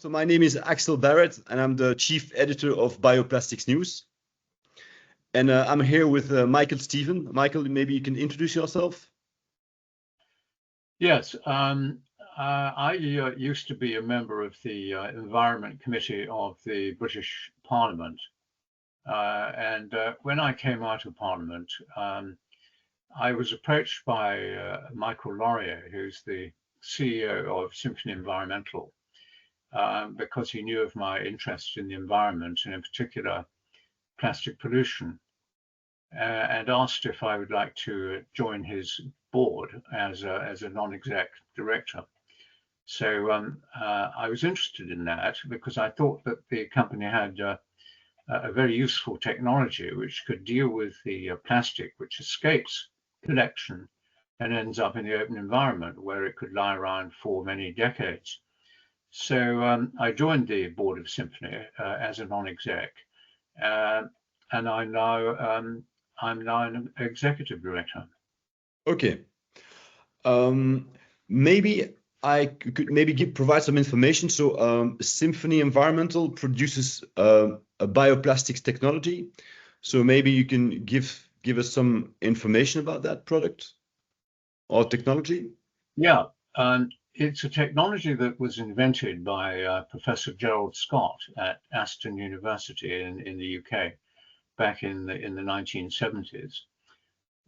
So my name is Axel Barrett, and I'm the chief editor of Bioplastics News. And I'm here with Michael Steven. Michael, maybe you can introduce yourself. Yes, I used to be a member of the Environment Committee of the British Parliament. And when I came out of Parliament, I was approached by Michael Laurier, who's the CEO of Symphony Environmental, because he knew of my interest in the environment and in particular plastic pollution, and asked if I would like to join his board as a non-exec director. So I was interested in that because I thought that the company had a very useful technology which could deal with the plastic which escapes collection and ends up in the open environment where it could lie around for many decades. So I joined the board of Symphony as a non-exec, and I'm now an executive director. Okay. Maybe I could provide some information. So Symphony Environmental produces a bioplastics technology. So maybe you can give us some information about that product or technology. Yeah, it's a technology that was invented by Professor Gerald Scott at Aston University in the UK back in the 1970s,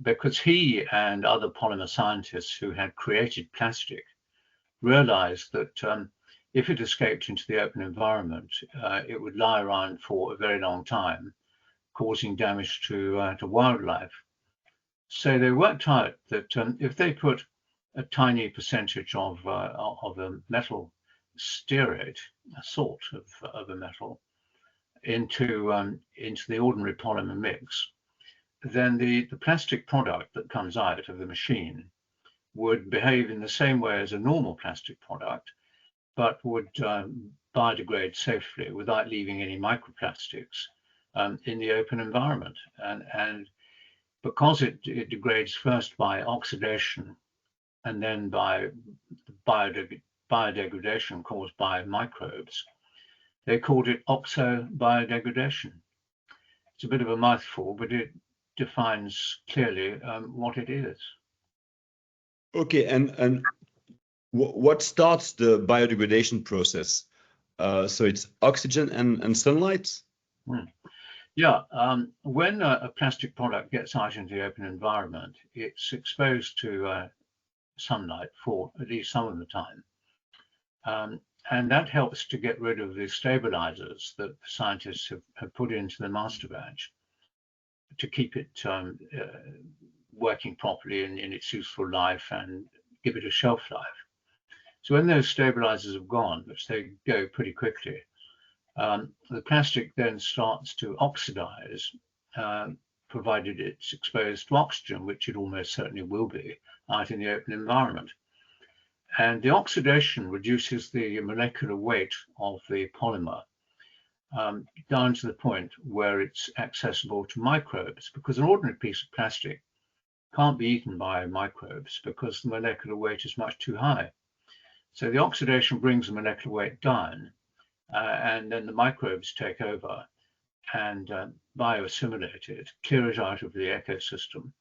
because he and other polymer scientists who had created plastic realized that if it escaped into the open environment, it would lie around for a very long time, causing damage to wildlife. So they worked out that if they put a tiny percentage of a metal stearate, a salt of a metal, into the ordinary polymer mix, then the plastic product that comes out of the machine would behave in the same way as a normal plastic product, but would biodegrade safely without leaving any microplastics in the open environment. And because it degrades first by oxidation and then by biodegradation caused by microbes, they called it oxobiodegradation. It's a bit of a mouthful, but it defines clearly what it is. Okay, and what starts the biodegradation process? So it's oxygen and sunlight? Yeah, when a plastic product gets out into the open environment, it's exposed to sunlight for at least some of the time. And that helps to get rid of the stabilizers that scientists have put into the master batch to keep it working properly in its useful life and give it a shelf life. So when those stabilizers have gone, which they go pretty quickly, the plastic then starts to oxidize, provided it's exposed to oxygen, which it almost certainly will be out in the open environment. And the oxidation reduces the molecular weight of the polymer down to the point where it's accessible to microbes, because an ordinary piece of plastic can't be eaten by microbes because the molecular weight is much too high. So the oxidation brings the molecular weight down, and then the microbes take over and bioassimilate it, clear it out of the ecosystem,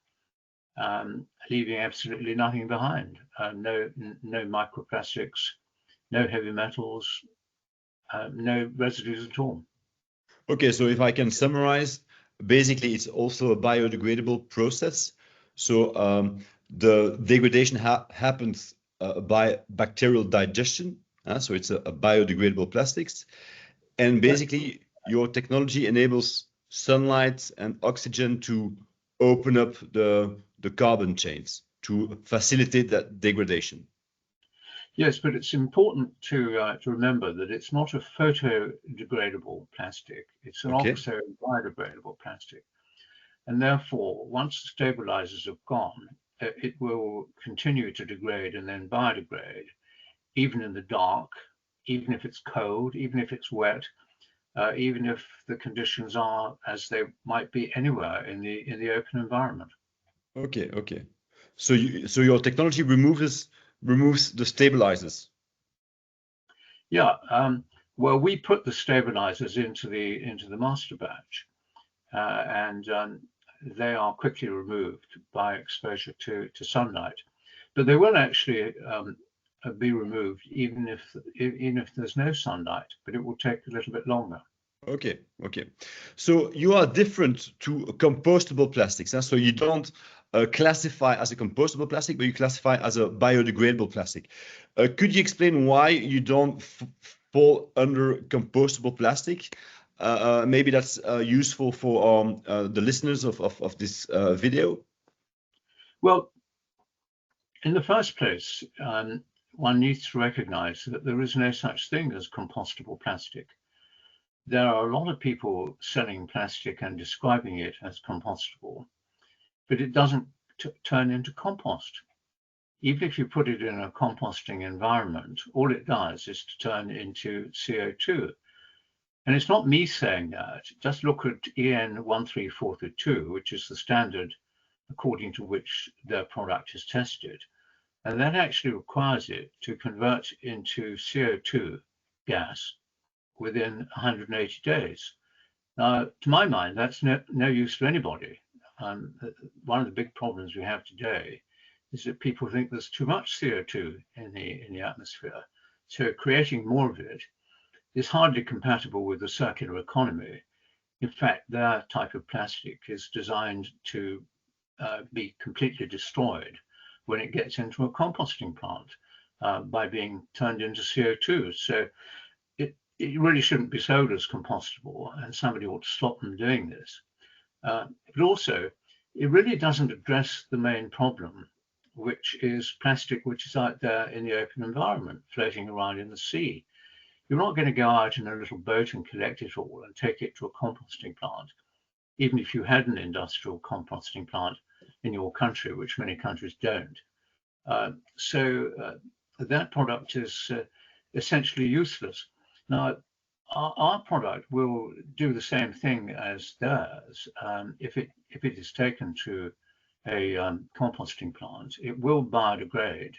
leaving absolutely nothing behind. No microplastics, no heavy metals, no residues at all. Okay, so if I can summarize, basically it's also a biodegradable process. So the degradation happens by bacterial digestion. So it's a biodegradable plastics. And basically your technology enables sunlight and oxygen to open up the carbon chains to facilitate that degradation. Yes, but it's important to remember that it's not a photodegradable plastic. It's an oxo-biodegradable plastic. And therefore, once the stabilizers have gone, it will continue to degrade and then biodegrade, even in the dark, even if it's cold, even if it's wet, even if the conditions are as they might be anywhere in the open environment. Okay, okay. So your technology removes the stabilizers. Yeah, Well, we put the stabilizers into the master batch, and they are quickly removed by exposure to sunlight. But they will actually be removed even if there's no sunlight, but it will take a little bit longer. Okay, okay. So you are different to compostable plastics. So you don't classify as a compostable plastic, but you classify as a biodegradable plastic. Could you explain why you don't fall under compostable plastic? Maybe that's useful for the listeners of this video. Well, in the first place, one needs to recognize that there is no such thing as compostable plastic. There are a lot of people selling plastic and describing it as compostable, but it doesn't turn into compost. Even if you put it in a composting environment, all it does is to turn into CO2. And it's not me saying that. Just look at EN 13432, which is the standard according to which their product is tested. And that actually requires it to convert into CO2 gas within 180 days. Now, to my mind, that's no use to anybody. One of the big problems we have today is that people think there's too much CO2 in the atmosphere. So creating more of it is hardly compatible with the circular economy. In fact, their type of plastic is designed to be completely destroyed when it gets into a composting plant by being turned into CO2. So it really shouldn't be sold as compostable, and somebody ought to stop them doing this. But also, it really doesn't address the main problem, which is plastic which is out there in the open environment, floating around in the sea. You're not going to go out in a little boat and collect it all and take it to a composting plant, even if you had an industrial composting plant in your country, which many countries don't. So that product is essentially useless. Now, our product will do the same thing as theirs. If it is taken to a composting plant, it will biodegrade,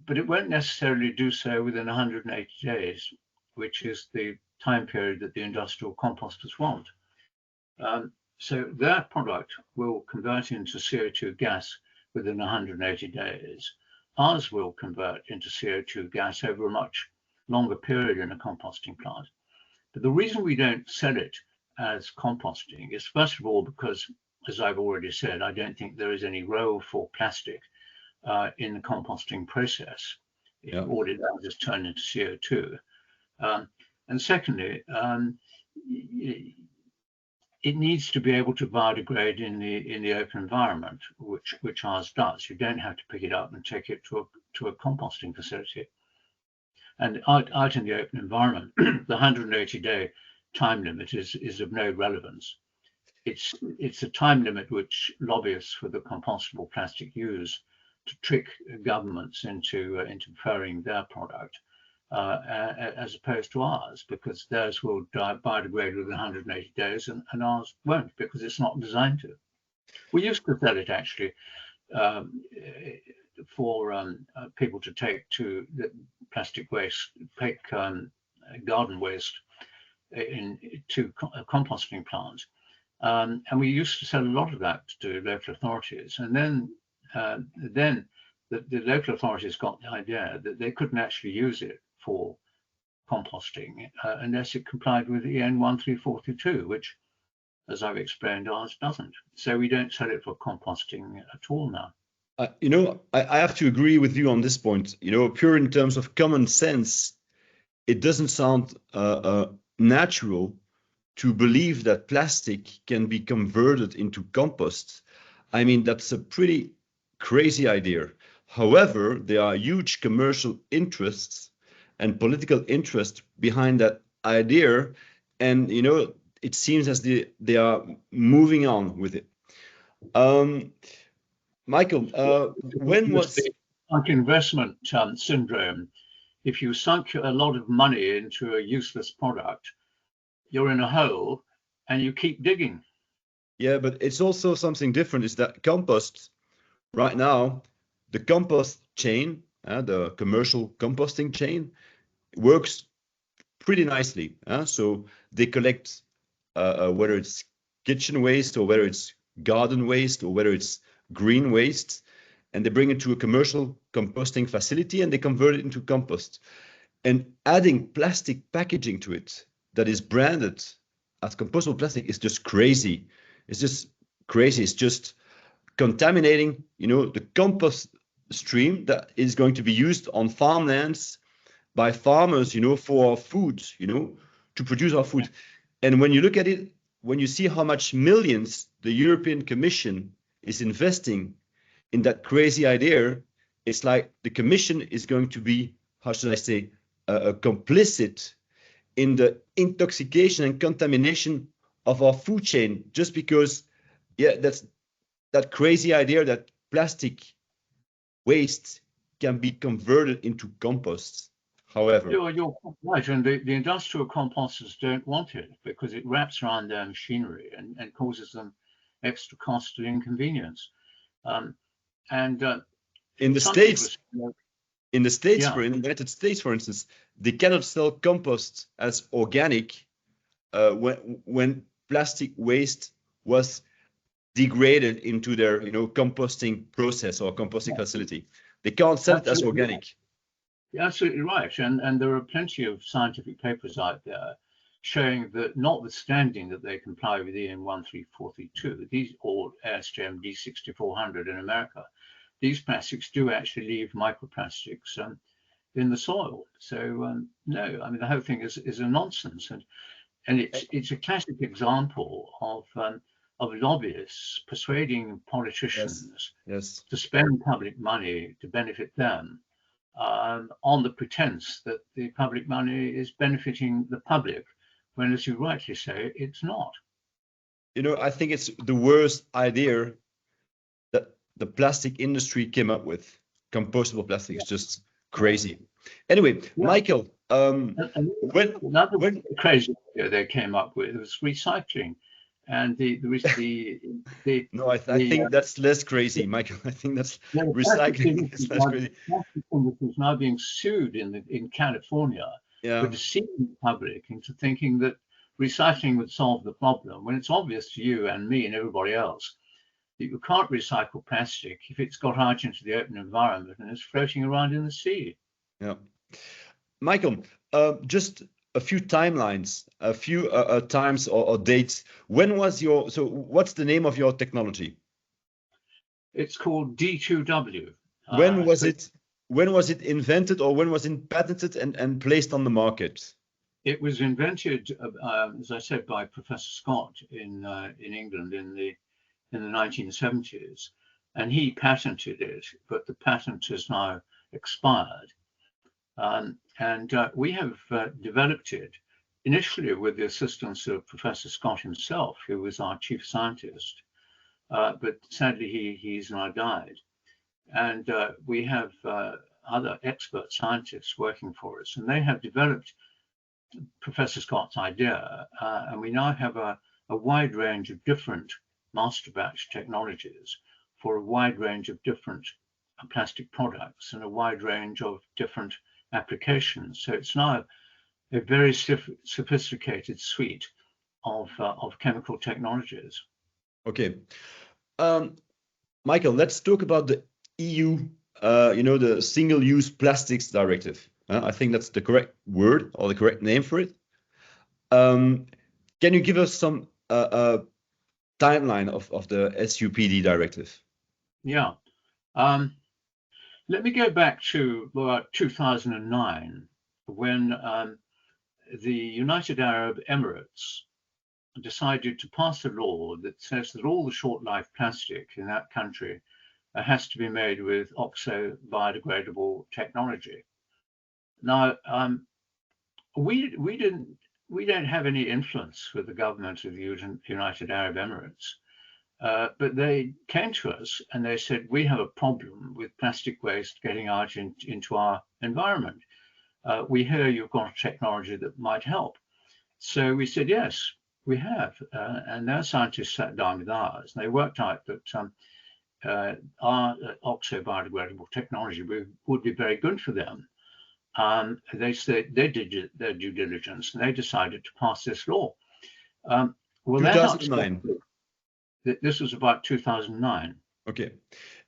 but it won't necessarily do so within 180 days, which is the time period that the industrial composters want. So their product will convert into CO2 gas within 180 days. Ours will convert into CO2 gas over a much longer period in a composting plant. But the reason we don't sell it as composting is, first of all, because, as I've already said, I don't think there is any role for plastic in the composting process. All it does is turn into CO2. And secondly, it needs to be able to biodegrade in the open environment, which ours does. You don't have to pick it up and take it to a composting facility. And out in the open environment, the 180-day time limit is of no relevance. It's a time limit which lobbyists for the compostable plastic use to trick governments into preferring their product as opposed to ours, because theirs will biodegrade within 180 days and ours won't, because it's not designed to. We used to sell it actually for people to take to the plastic waste, take garden waste to composting plants. And we used to sell a lot of that to local authorities. And then the local authorities got the idea that they couldn't actually use it for composting unless it complied with EN 13432, which, as I've explained, ours doesn't. So we don't sell it for composting at all now. I have to agree with you on this point. Pure in terms of common sense, it doesn't sound natural to believe that plastic can be converted into compost. I mean, that's a pretty crazy idea. However, there are huge commercial interests and political interest behind that idea. And, it seems as they are moving on with it. Michael, when was the sunk investment syndrome? If you sunk a lot of money into a useless product, you're in a hole and you keep digging. Yeah, but it's also something different, is that compost right now, the compost chain, the commercial composting chain, works pretty nicely. So they collect whether it's kitchen waste or whether it's garden waste or whether it's green waste, and they bring it to a commercial composting facility and they convert it into compost. And adding plastic packaging to it that is branded as compostable plastic is just crazy. It's just crazy. It's just contaminating, the compost stream that is going to be used on farmlands by farmers, for our food, to produce our food. And when you look at it, when you see how much millions the European Commission is investing in that crazy idea, it's like the Commission is going to be, how should I say, complicit in the intoxication and contamination of our food chain, just because, that's that crazy idea that plastic waste can be converted into compost. However, you're right, and the industrial composters don't want it because it wraps around their machinery and causes them extra cost and inconvenience. In the States, in the United States, for instance, they cannot sell compost as organic when plastic waste was degraded into their composting process or composting facility. They can't sell it as organic. You're absolutely right, and there are plenty of scientific papers out there showing that, notwithstanding that they comply with EN 13432, these, or ASTM D6400 in America, these plastics do actually leave microplastics in the soil. So no, I mean, the whole thing is a nonsense, and it's a classic example of lobbyists persuading politicians to spend public money to benefit them, on the pretense that the public money is benefiting the public, when, as you rightly say, it's not. I think it's the worst idea that the plastic industry came up with. Compostable plastic is just crazy. Anyway, Michael, another crazy idea they came up with was recycling. And no, I think that's less crazy, Michael. I think that's recycling is less crazy. The industry is now being sued in California for deceiving the public into thinking that recycling would solve the problem, when it's obvious to you and me and everybody else that you can't recycle plastic if it's got out into the open environment and is floating around in the sea. Yeah, Michael, just a few timelines, a few times or dates. When was what's the name of your technology? It's called D2W. When was it invented, or when was it patented and placed on the market? It was invented, as I said, by Professor Scott in England in the 1970s, and he patented it, but the patent has now expired. We have developed it initially with the assistance of Professor Scott himself, who was our chief scientist, but sadly he's now died. And we have other expert scientists working for us, and they have developed Professor Scott's idea, and we now have a wide range of different master batch technologies for a wide range of different plastic products and a wide range of different applications. So it's now a very sophisticated suite of chemical technologies. Okay, Michael, let's talk about the EU, the Single-Use Plastics Directive. I think that's the correct word or the correct name for it. Can you give us some timeline of the SUPD directive? Yeah. Let me go back to about 2009, when the United Arab Emirates decided to pass a law that says that all the short-life plastic in that country has to be made with oxo-biodegradable technology. Now, we don't have any influence with the government of the United Arab Emirates. But they came to us and they said, we have a problem with plastic waste getting out into our environment. We hear you've got a technology that might help. So we said, yes, we have. And their scientists sat down with ours, and they worked out that our oxo-biodegradable technology would be very good for them. they said they did their due diligence and they decided to pass this law. Well, that upset, 2009. this was about 2009. Okay.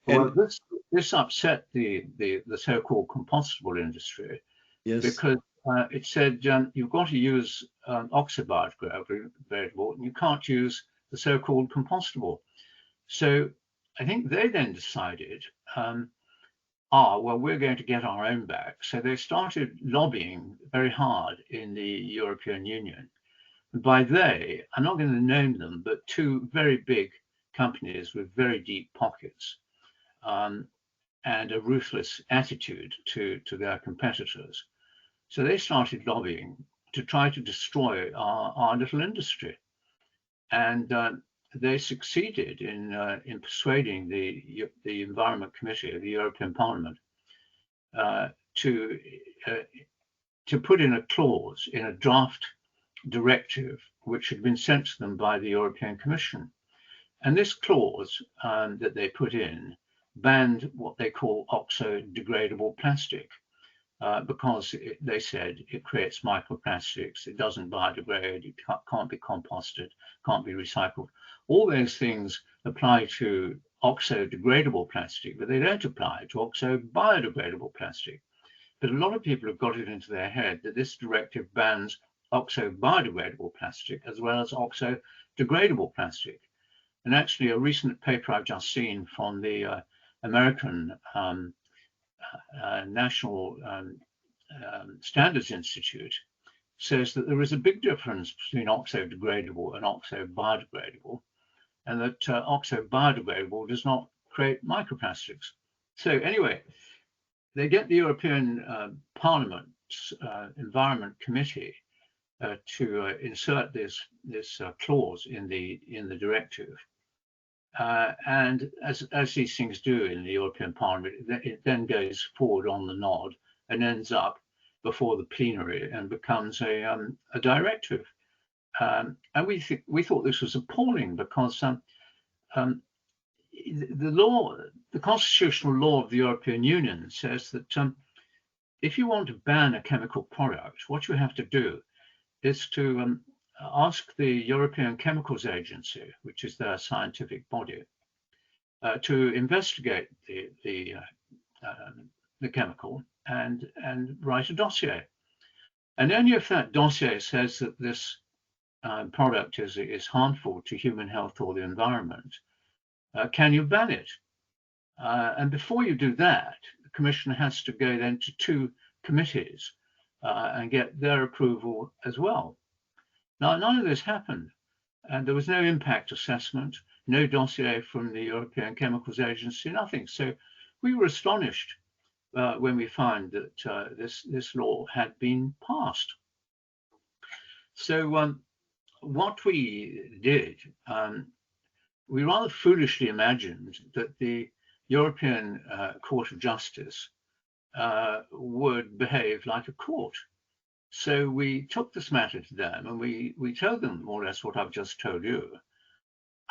Well, And this upset the so-called compostable industry, yes, because it said you've got to use Oxobiodegradable, and you can't use the so-called compostable. So I think they then decided, well, we're going to get our own back. So they started lobbying very hard in the European Union. By they, I'm not going to name them, but two very big companies with very deep pockets and a ruthless attitude to their competitors. So they started lobbying to try to destroy our little industry. And they succeeded in persuading the Environment Committee of the European Parliament to put in a clause in a draft directive which had been sent to them by the European Commission. And this clause that they put in banned what they call oxodegradable plastic because they said it creates microplastics, it doesn't biodegrade, it can't be composted, can't be recycled. All those things apply to oxodegradable plastic, but they don't apply to oxobiodegradable plastic. But a lot of people have got it into their head that this directive bans oxobiodegradable plastic as well as oxodegradable plastic. And actually, a recent paper I've just seen from the American National Standards Institute says that there is a big difference between oxodegradable and oxobiodegradable, and that oxobiodegradable does not create microplastics. So anyway, they get the European Parliament's Environment Committee to insert this clause in the directive. And as these things do in the European Parliament, it then goes forward on the nod and ends up before the plenary and becomes a directive. And we thought this was appalling because the constitutional law of the European Union says that if you want to ban a chemical product, what you have to do is to ask the European Chemicals Agency, which is their scientific body, to investigate the chemical and write a dossier. And only if that dossier says that this product is harmful to human health or the environment, can you ban it. And before you do that, the Commission has to go then to two committees and get their approval as well. Now, none of this happened, and there was no impact assessment, no dossier from the European Chemicals Agency, nothing. So we were astonished when we found that this law had been passed. So what we did, we rather foolishly imagined that the European Court of Justice would behave like a court. So we took this matter to them and we told them more or less what I've just told you.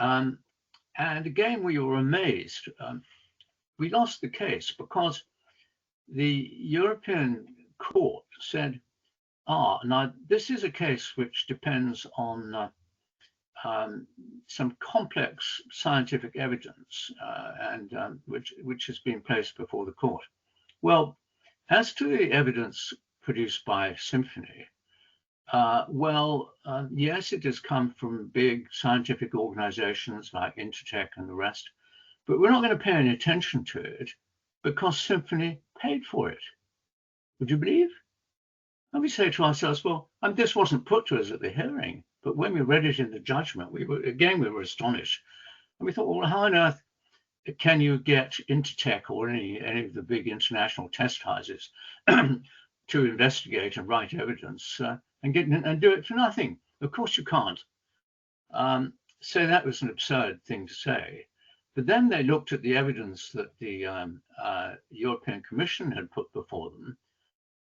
And again, we were amazed. We lost the case because the European Court said, now this is a case which depends on some complex scientific evidence and which has been placed before the court. Well, as to the evidence produced by Symphony, yes, it has come from big scientific organizations like Intertek and the rest, but we're not going to pay any attention to it because Symphony paid for it. Would you believe? And we say to ourselves, well, this wasn't put to us at the hearing, but when we read it in the judgment, we were astonished. And we thought, well, how on earth can you get Intertek or any of the big international test houses to investigate and write evidence and do it for nothing? Of course you can't. So that was an absurd thing to say. But then they looked at the evidence that the European Commission had put before them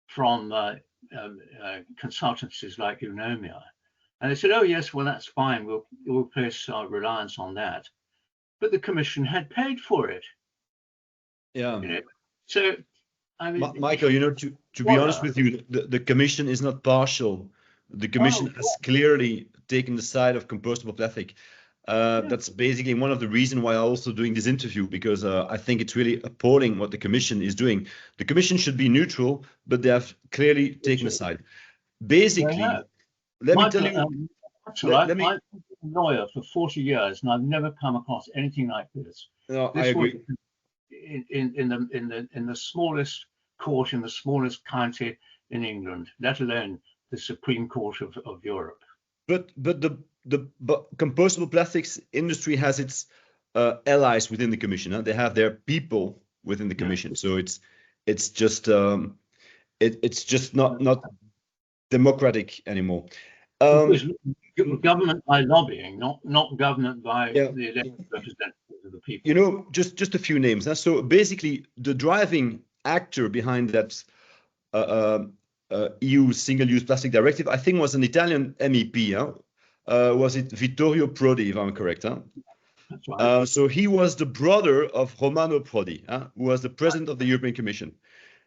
from consultancies like Eunomia. And they said, oh, yes, well, that's fine. We'll place our reliance on that. But the Commission had paid for it. Yeah. So I mean, Michael, you know, to be honest with you, the Commission is not partial. The Commission has clearly taken the side of compostable plastic. That's basically one of the reasons why I'm also doing this interview, because I think it's really appalling what the Commission is doing. The Commission should be neutral, but they have clearly taken a side. Basically, let me tell you. I've been a lawyer for 40 years, and I've never come across anything like this. No, I agree. In the smallest court in the smallest county in England, let alone the Supreme Court of Europe. But the compostable plastics industry has its allies within the Commission. Huh? They have their people within the Commission. So it's just not democratic anymore. Government by lobbying, not government by the elected representatives of the people. You know, just a few names. Huh? So basically, the driving actor behind that EU single-use plastic directive, I think, was an Italian MEP. Huh? Was it Vittorio Prodi, if I'm correct? Huh? That's right. So he was the brother of Romano Prodi, who was the president of the European Commission.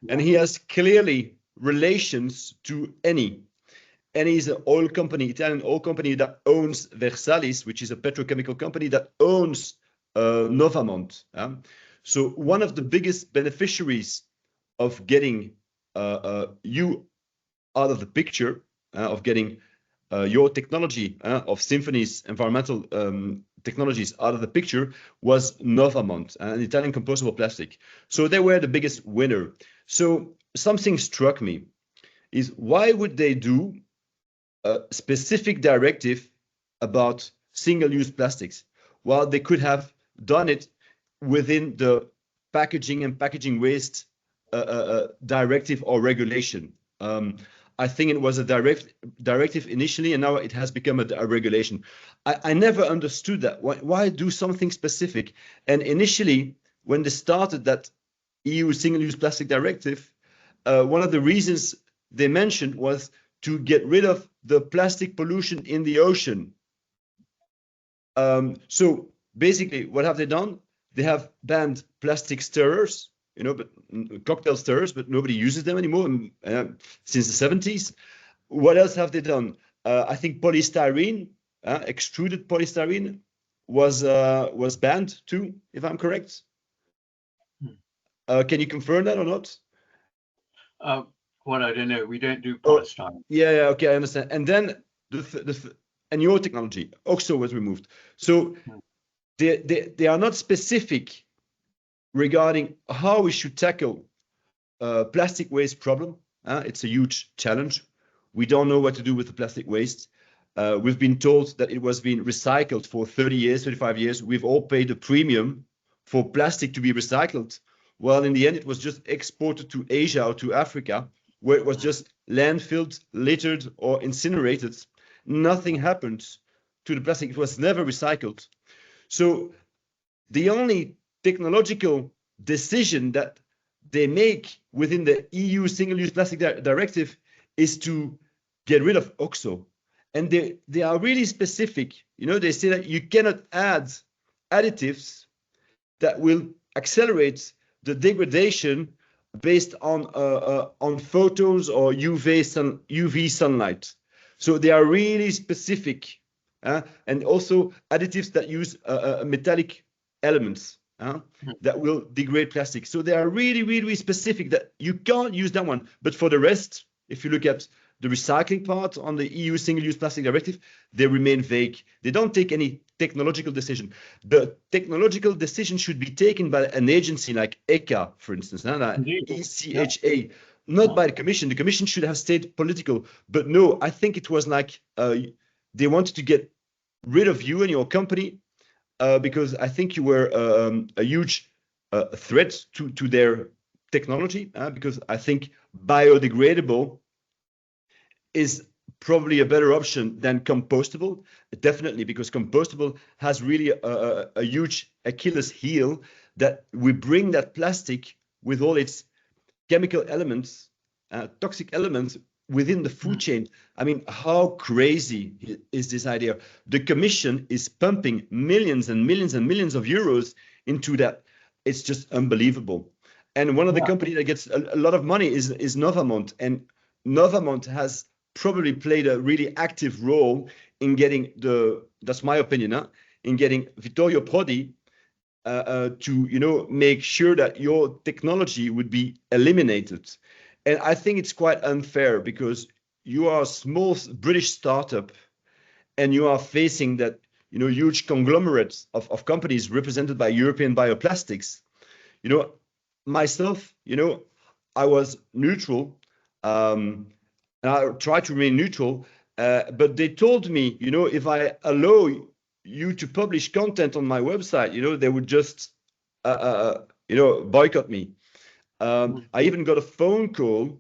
And he has clearly relations to Eni. Eni is an oil company, Italian oil company that owns Versalis, which is a petrochemical company that owns Novamont. So one of the biggest beneficiaries of getting you out of the picture, of getting your technology of Symphony's environmental technologies out of the picture, was Novamont, an Italian compostable plastic. So they were the biggest winner. So something struck me, is why would they do a specific directive about single-use plastics? Well, they could have done it within the packaging and packaging waste directive or regulation. I think it was a directive initially, and now it has become a regulation. I never understood that. Why do something specific? And initially, when they started that EU single-use plastic directive, one of the reasons they mentioned was to get rid of the plastic pollution in the ocean. So basically, what have they done? They have banned plastic stirrers, you know, but cocktail stirrers, but nobody uses them anymore since the 70s. What else have they done? I think polystyrene, extruded polystyrene, was banned too, if I'm correct. Can you confirm that or not? Well, I don't know. We don't do polystyrene. Yeah, okay, I understand. And then and your technology, OXO, was removed. So they are not specific regarding how we should tackle plastic waste problem. It's a huge challenge. We don't know what to do with the plastic waste. We've been told that it was being recycled for 30 years, 35 years. We've all paid a premium for plastic to be recycled. Well, in the end, it was just exported to Asia or to Africa, where it was just landfilled, littered, or incinerated. Nothing happened to the plastic. It was never recycled. So the only technological decision that they make within the EU single-use plastic directive is to get rid of OXO. And they are really specific. You know, they say that you cannot add additives that will accelerate the degradation based on photons or UV sunlight. So they are really specific, and also additives that use metallic elements that will degrade plastic. So they are really, really specific that you can't use that one. But for the rest, if you look at the recycling part on the EU single-use plastic directive, they remain vague. They don't take any technological decision. The technological decision should be taken by an agency like ECHA, for instance, ECHA, not by the Commission. The Commission should have stayed political. But no, I think it was like they wanted to get rid of you and your company because I think you were a huge threat to their technology, because I think biodegradable is probably a better option than compostable, definitely, because compostable has really a huge Achilles heel, that we bring that plastic with all its chemical elements, toxic elements within the food chain. I mean, how crazy is this idea? The Commission is pumping millions and millions and millions of euros into that. It's just unbelievable. And one of the Yeah. companies that gets a lot of money is Novamont. And Novamont has probably played a really active role in getting that's my opinion, huh? In getting Vittorio Prodi to, make sure that your technology would be eliminated. And I think it's quite unfair because you are a small British startup and you are facing that, huge conglomerates of companies represented by European Bioplastics. You know, myself, I was neutral, and I tried to remain neutral, but they told me, if I allow you to publish content on my website, they would just, boycott me. I even got a phone call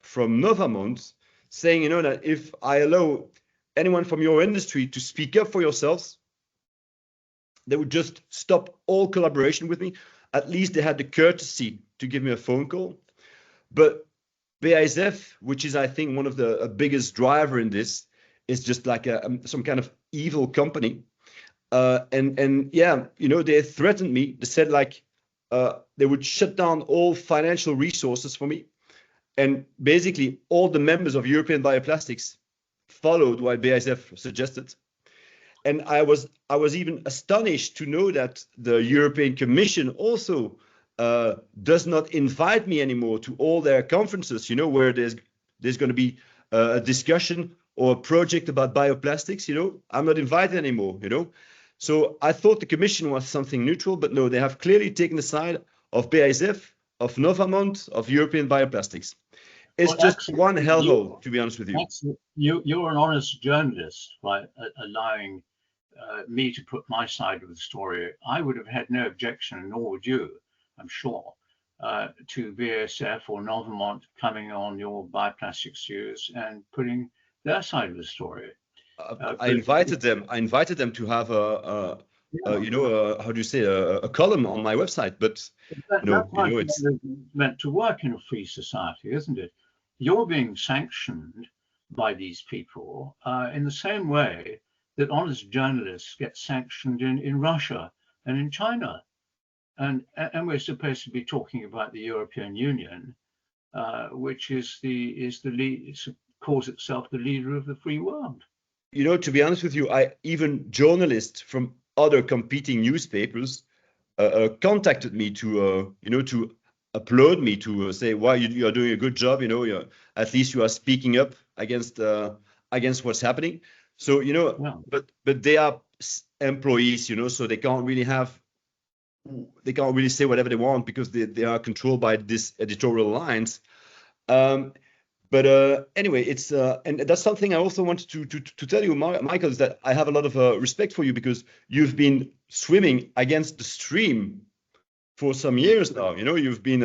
from Novamont saying, that if I allow anyone from your industry to speak up for yourselves, they would just stop all collaboration with me. At least they had the courtesy to give me a phone call. But BASF, which is, I think, one of the biggest driver in this, is just like some kind of evil company. And yeah, they threatened me. They said like they would shut down all financial resources for me. And basically, all the members of European Bioplastics followed what BASF suggested. And I was even astonished to know that the European Commission also does not invite me anymore to all their conferences, where there's going to be a discussion or a project about bioplastics. I'm not invited anymore. So I thought the Commission was something neutral, but no, they have clearly taken the side of BASF, of Novamont, of European Bioplastics. It's Well, just actually, one hellhole, to be honest with you. actually, you're an honest journalist, right? Allowing me to put my side of the story. I would have had no objection, nor would you, I'm sure, to BASF or Novamont coming on your bioplastics use and putting their side of the story. I invited them. I invited them to have how do you say, a column on my website. But That's how it's journalism is meant to work in a free society, isn't it? You're being sanctioned by these people in the same way that honest journalists get sanctioned in Russia and in China. And we're supposed to be talking about the European Union, which is the lead, calls itself the leader of the free world. to be honest with you, even journalists from other competing newspapers contacted me to applaud me, to say why you are doing a good job. At least you are speaking up against what's happening. So Well, but they are employees, so they can't really say whatever they want because they are controlled by this editorial lines. Um, but anyway, it's and that's something I also wanted to tell you, Michael, is that I have a lot of respect for you because you've been swimming against the stream for some years now. You've been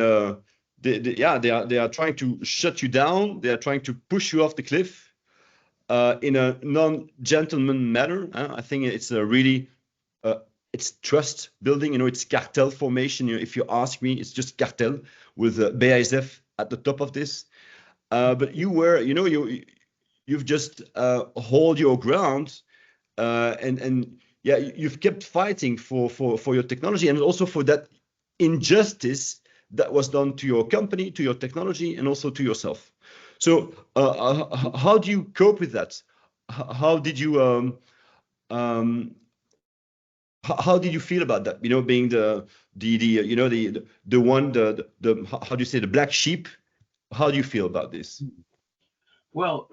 they are trying to shut you down. They are trying to push you off the cliff in a non-gentleman manner. I think it's a really it's trust building. It's cartel formation. If you ask me, it's just cartel with BASF at the top of this. But you've just hold your ground, and yeah, you've kept fighting for your technology and also for that injustice that was done to your company, to your technology, and also to yourself. So, how do you cope with that? How did you um, how did you feel about that? Being the one, the how do you say, the black sheep? How do you feel about this? well,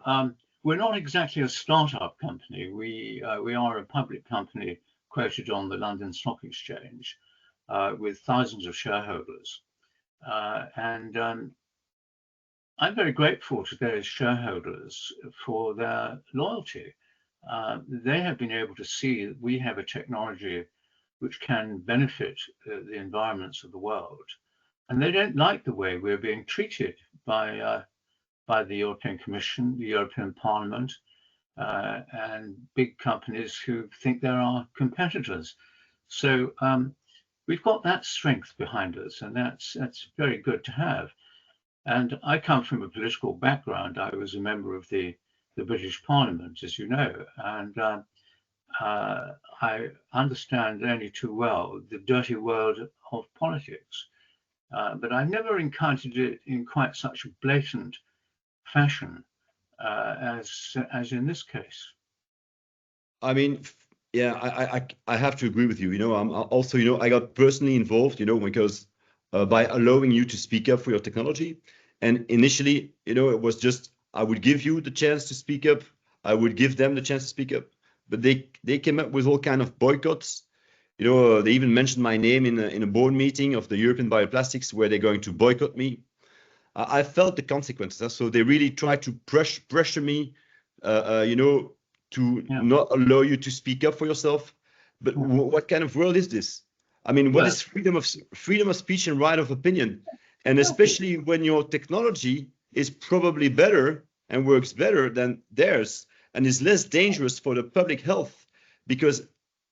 we're not exactly a startup company. We are a public company quoted on the London Stock Exchange with thousands of shareholders, and I'm very grateful to those shareholders for their loyalty. They have been able to see that we have a technology which can benefit the environments of the world, and they don't like the way we're being treated by the European Commission, the European Parliament, and big companies who think they're our competitors. So we've got that strength behind us, and that's very good to have. And I come from a political background. I was a member of the British Parliament, as you know, and I understand only too well the dirty world of politics. but I've never encountered it in quite such a blatant fashion as in this case. I mean, yeah, I have to agree with you. You know, I'm also, you know, I got personally involved, you know, because by allowing you to speak up for your technology. And initially, you know, it was just I would give you the chance to speak up. I would give them the chance to speak up. But they came up with all kind of boycotts. You know, they even mentioned my name in a board meeting of the European Bioplastics where they're going to boycott me. I felt the consequences. So they really tried to pressure me, you know, to not allow you to speak up for yourself. But what kind of world is this? I mean, what is freedom of speech and right of opinion? And especially when your technology is probably better and works better than theirs and is less dangerous for the public health. Because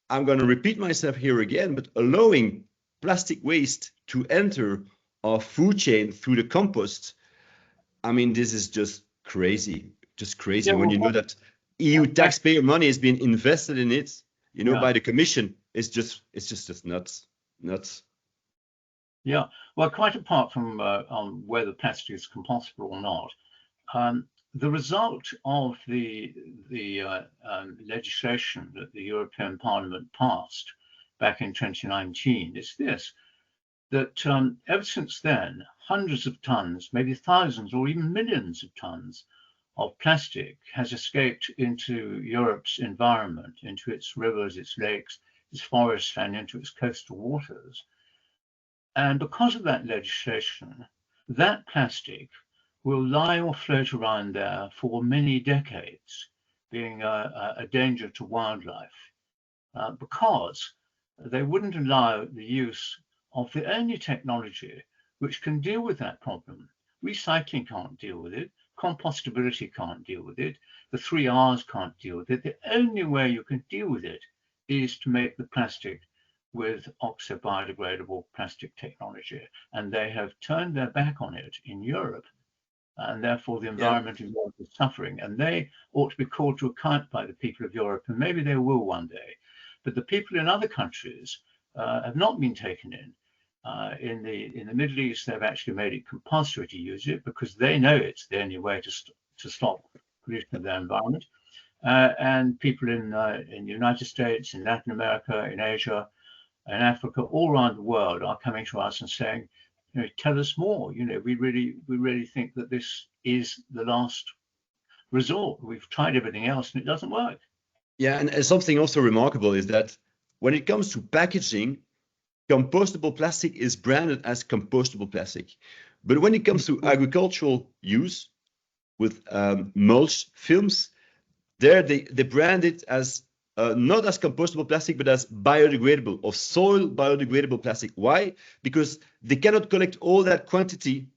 I'm going to repeat myself here again, but allowing plastic waste to enter our food chain through the compost, I mean, this is just crazy. Yeah, when you know that EU taxpayer money has been invested in it, you know, by the Commission. It's just nuts. Yeah, well, quite apart from whether plastic is compostable or not, the result of the legislation that the European Parliament passed back in 2019 is this, that ever since then, hundreds of tons, maybe thousands or even millions of tons of plastic has escaped into Europe's environment, into its rivers, its lakes, its forests, and into its coastal waters. And because of that legislation, that plastic will lie or float around there for many decades, being a danger to wildlife, because they wouldn't allow the use of the only technology which can deal with that problem. Recycling can't deal with it. Compostability can't deal with it. The 3 R's can't deal with it. The only way you can deal with it is to make the plastic with oxo-biodegradable plastic technology. And they have turned their back on it in Europe. And therefore the environment in Europe is suffering. And they ought to be called to account by the people of Europe. And maybe they will one day. But the people in other countries have not been taken in. In the Middle East, they've actually made it compulsory to use it because they know it's the only way to stop pollution of their environment. And people in the United States, in Latin America, in Asia, and Africa, all around the world are coming to us and saying, you know, tell us more. You know, we really think that this is the last resort. We've tried everything else and it doesn't work. Yeah, and something also remarkable is that when it comes to packaging, compostable plastic is branded as compostable plastic. But when it comes to agricultural use with mulch films, there they brand it as not as compostable plastic, but as biodegradable or soil biodegradable plastic. Why? Because they cannot collect all that quantity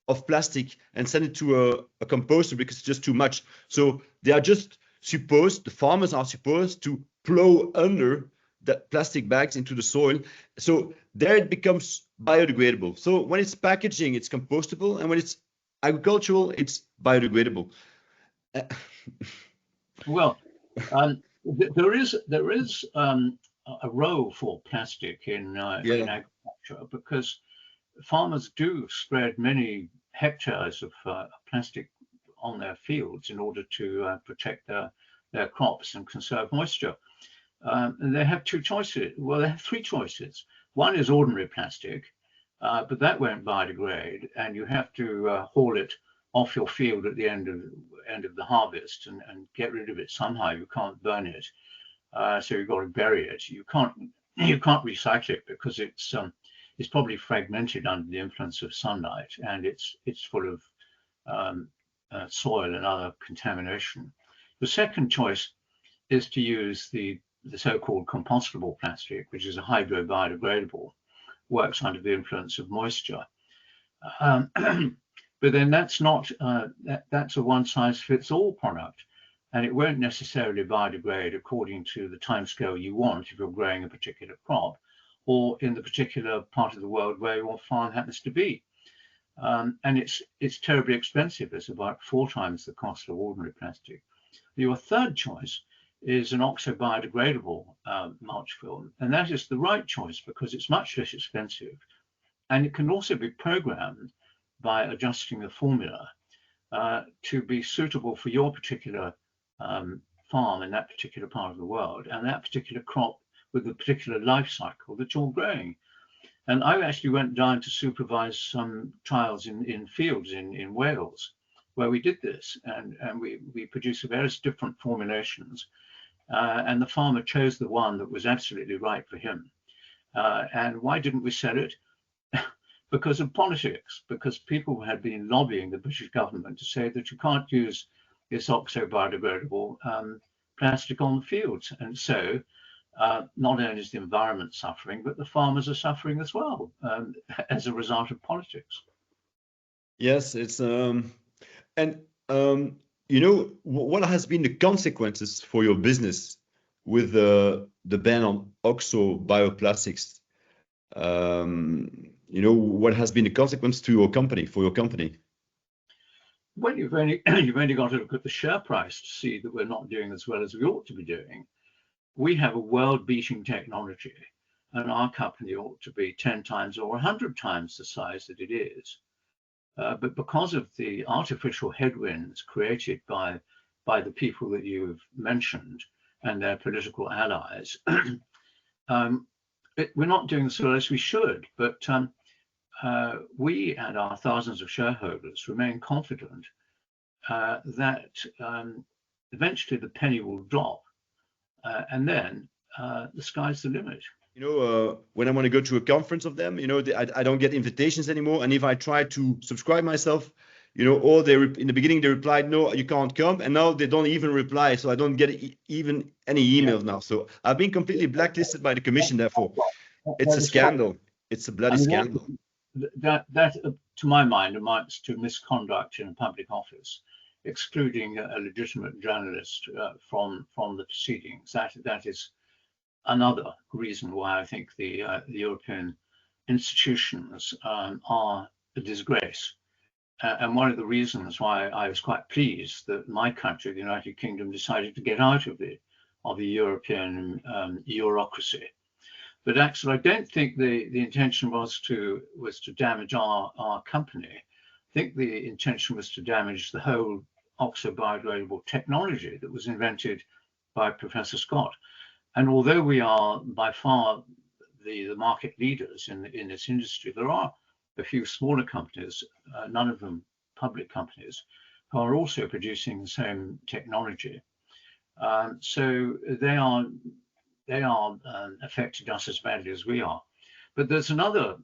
of plastic and send it to a composter because it's just too much. So they are just supposed, the farmers are supposed to plow under the plastic bags into the soil. So there it becomes biodegradable. So when it's packaging, it's compostable, and when it's agricultural, it's biodegradable. Well, there is a role for plastic in agriculture because farmers do spread many hectares of plastic on their fields in order to protect their crops and conserve moisture. And they have 2 choices. Well, they have 3 choices. One is ordinary plastic, but that won't biodegrade, and you have to haul it off your field at the end of the harvest and get rid of it somehow. You can't burn it, so you've got to bury it. You can't recycle it because it's probably fragmented under the influence of sunlight, and it's full of soil and other contamination. The second choice is to use the so-called compostable plastic, which is a hydro-biodegradable, works under the influence of moisture. But then that's not that's a one-size-fits-all product, and it won't necessarily biodegrade according to the timescale you want if you're growing a particular crop, or in the particular part of the world where your farm happens to be. And it's terribly expensive. It's about 4 times the cost of ordinary plastic. Your third choice is an oxo-biodegradable mulch film, and that is the right choice because it's much less expensive And it can also be programmed by adjusting the formula to be suitable for your particular farm in that particular part of the world and that particular crop with the particular life cycle that you're growing. And I actually went down to supervise some trials in fields in Wales where we did this, and we produced various different formulations, and the farmer chose the one that was absolutely right for him. And why didn't we sell it? Because of politics, because people had been lobbying the British government to say that you can't use this oxo-biodegradable plastic on the fields. And so not only is the environment suffering, but the farmers are suffering as well as a result of politics. Yes, it's you know, what has been the consequences for your business with the ban on oxo bioplastics? You know, what has been the consequence to your company, for your company? Well, you've only got to look at the share price to see that we're not doing as well as we ought to be doing. We have a world-beating technology, and our company ought to be 10 times or 100 times the size that it is. But because of the artificial headwinds created by the people that you've mentioned and their political allies, we're not doing as well as we should. But we and our thousands of shareholders remain confident that eventually the penny will drop, and then the sky's the limit. You know, when I want to go to a conference of them, you know, I don't get invitations anymore. And if I try to subscribe myself, you know, or in the beginning they replied, no, you can't come. And now they don't even reply. So I don't get even any emails now. So I've been completely blacklisted by the commission. Therefore, it's a scandal. It's a bloody scandal. That to my mind, amounts to misconduct in a public office, excluding a legitimate journalist from the proceedings. That is another reason why I think the European institutions are a disgrace. And one of the reasons why I was quite pleased that my country, the United Kingdom, decided to get out of the European bureaucracy. But Axel, I don't think the intention was to damage our company. I think the intention was to damage the whole oxo-biodegradable technology that was invented by Professor Scott. And although we are by far the market leaders in this industry, there are a few smaller companies, none of them public companies, who are also producing the same technology. So they are affecting us as badly as we are. But there's another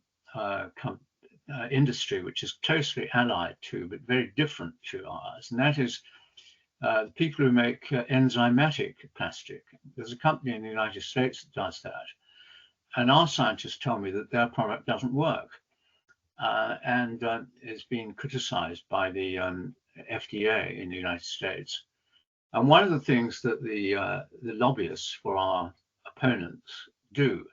industry which is closely allied to, but very different to ours, and that is the people who make enzymatic plastic. There's a company in the United States that does that. And our scientists tell me that their product doesn't work and is being criticized by the FDA in the United States. And one of the things that the lobbyists for our opponents do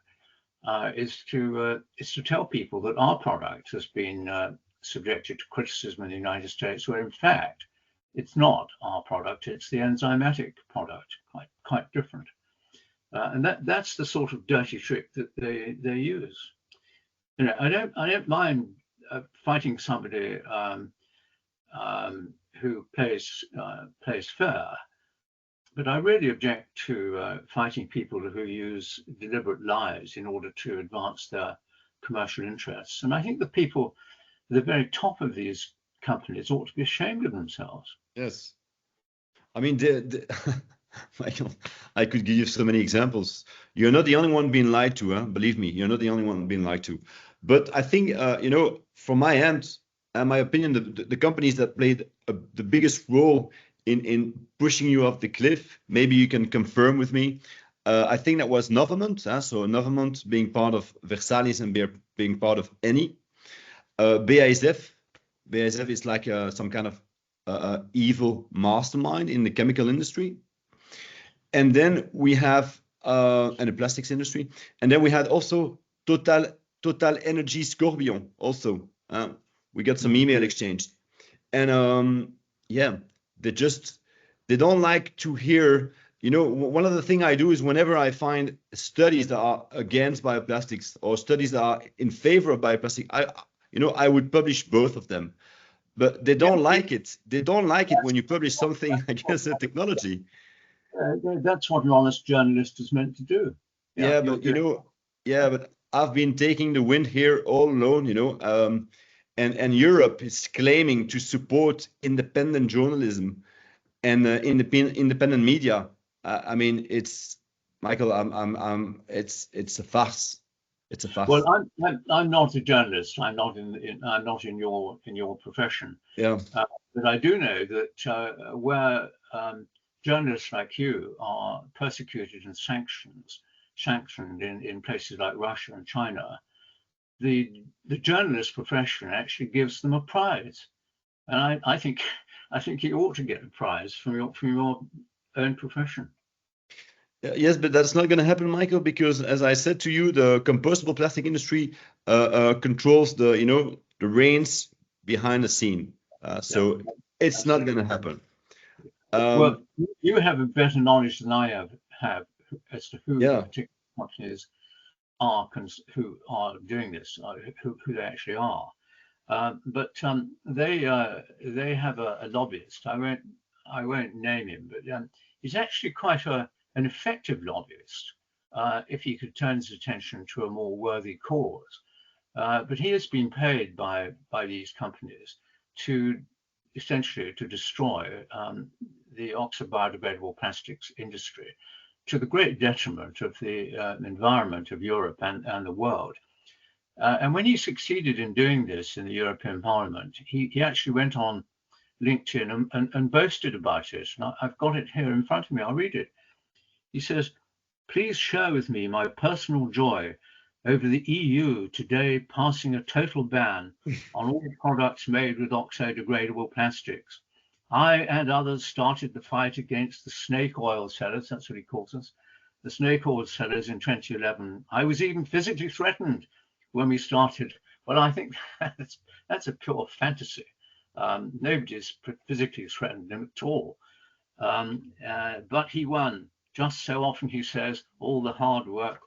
is to tell people that our product has been subjected to criticism in the United States, where in fact it's not our product, it's the enzymatic product, quite different. And that's the sort of dirty trick that they use. You know, I don't mind fighting somebody who plays fair, but I really object to fighting people who use deliberate lies in order to advance their commercial interests. And I think the people at the very top of these companies ought to be ashamed of themselves. Yes. I mean, Michael, I could give you so many examples. You're not the only one being lied to, huh? Believe me, you're not the only one being lied to. But I think, you know, from my end, and my opinion, the companies that played the biggest role in pushing you off the cliff, maybe you can confirm with me. I think that was Novamont. So Novamont being part of Versalis and being part of Eni. BASF is like some kind of evil mastermind in the chemical industry. And then we have and the plastics industry. And then we had also Total Energy Scorpion also. We got some email exchange. And yeah, they don't like to hear, you know, one of the things I do is whenever I find studies that are against bioplastics or studies that are in favor of bioplastic, you know, I would publish both of them. But they don't like it. They don't like it when you publish something against the technology. That's what an honest journalist is meant to do. Yeah, but you know, yeah, but I've been taking the wind here all alone, you know, and Europe is claiming to support independent journalism and independent media. I mean, it's Michael. It's a farce. It's a farce. Well, I'm not a journalist. I'm not in your profession. Yeah. But I do know that where journalists like you are persecuted and sanctioned in places like Russia and China, the journalist profession actually gives them a prize, and I think you ought to get a prize from your own profession. Yes, but that's not going to happen, Michael, because as I said to you, the compostable plastic industry controls the, you know, the reins behind the scene. So it's not going to happen. Well, you have a better knowledge than I have as to who the particular companies are who are doing this, who they actually are. But they have a lobbyist. I won't name him, but he's actually quite an effective lobbyist if he could turn his attention to a more worthy cause. But he has been paid by these companies to essentially to destroy the biodegradable plastics industry to the great detriment of the environment of Europe and the world. And when he succeeded in doing this in the European Parliament, he actually went on LinkedIn and boasted about it. And I've got it here in front of me. I'll read it. He says, "Please share with me my personal joy over the EU today passing a total ban on all products made with oxodegradable plastics. I and others started the fight against the snake oil sellers," that's what he calls us, the snake oil sellers in 2011. "I was even physically threatened when we started." Well, I think that's a pure fantasy. Nobody's physically threatened him at all. But he won. Just so often he says, all the hard work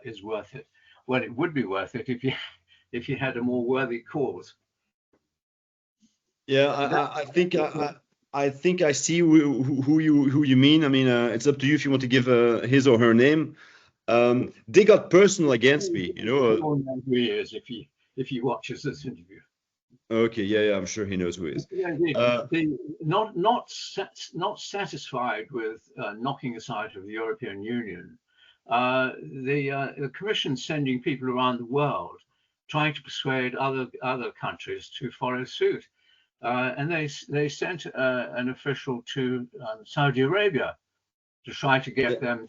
is worth it. Well, it would be worth it if you had a more worthy cause. Yeah, I think I see who you mean. I mean, it's up to you if you want to give his or her name. They got personal against me, you know. Who he is if he watches this interview. Okay, yeah, I'm sure he knows who he is. Not satisfied with knocking us out of the European Union, the Commission sending people around the world, trying to persuade other countries to follow suit, and they sent an official to Saudi Arabia to try to get them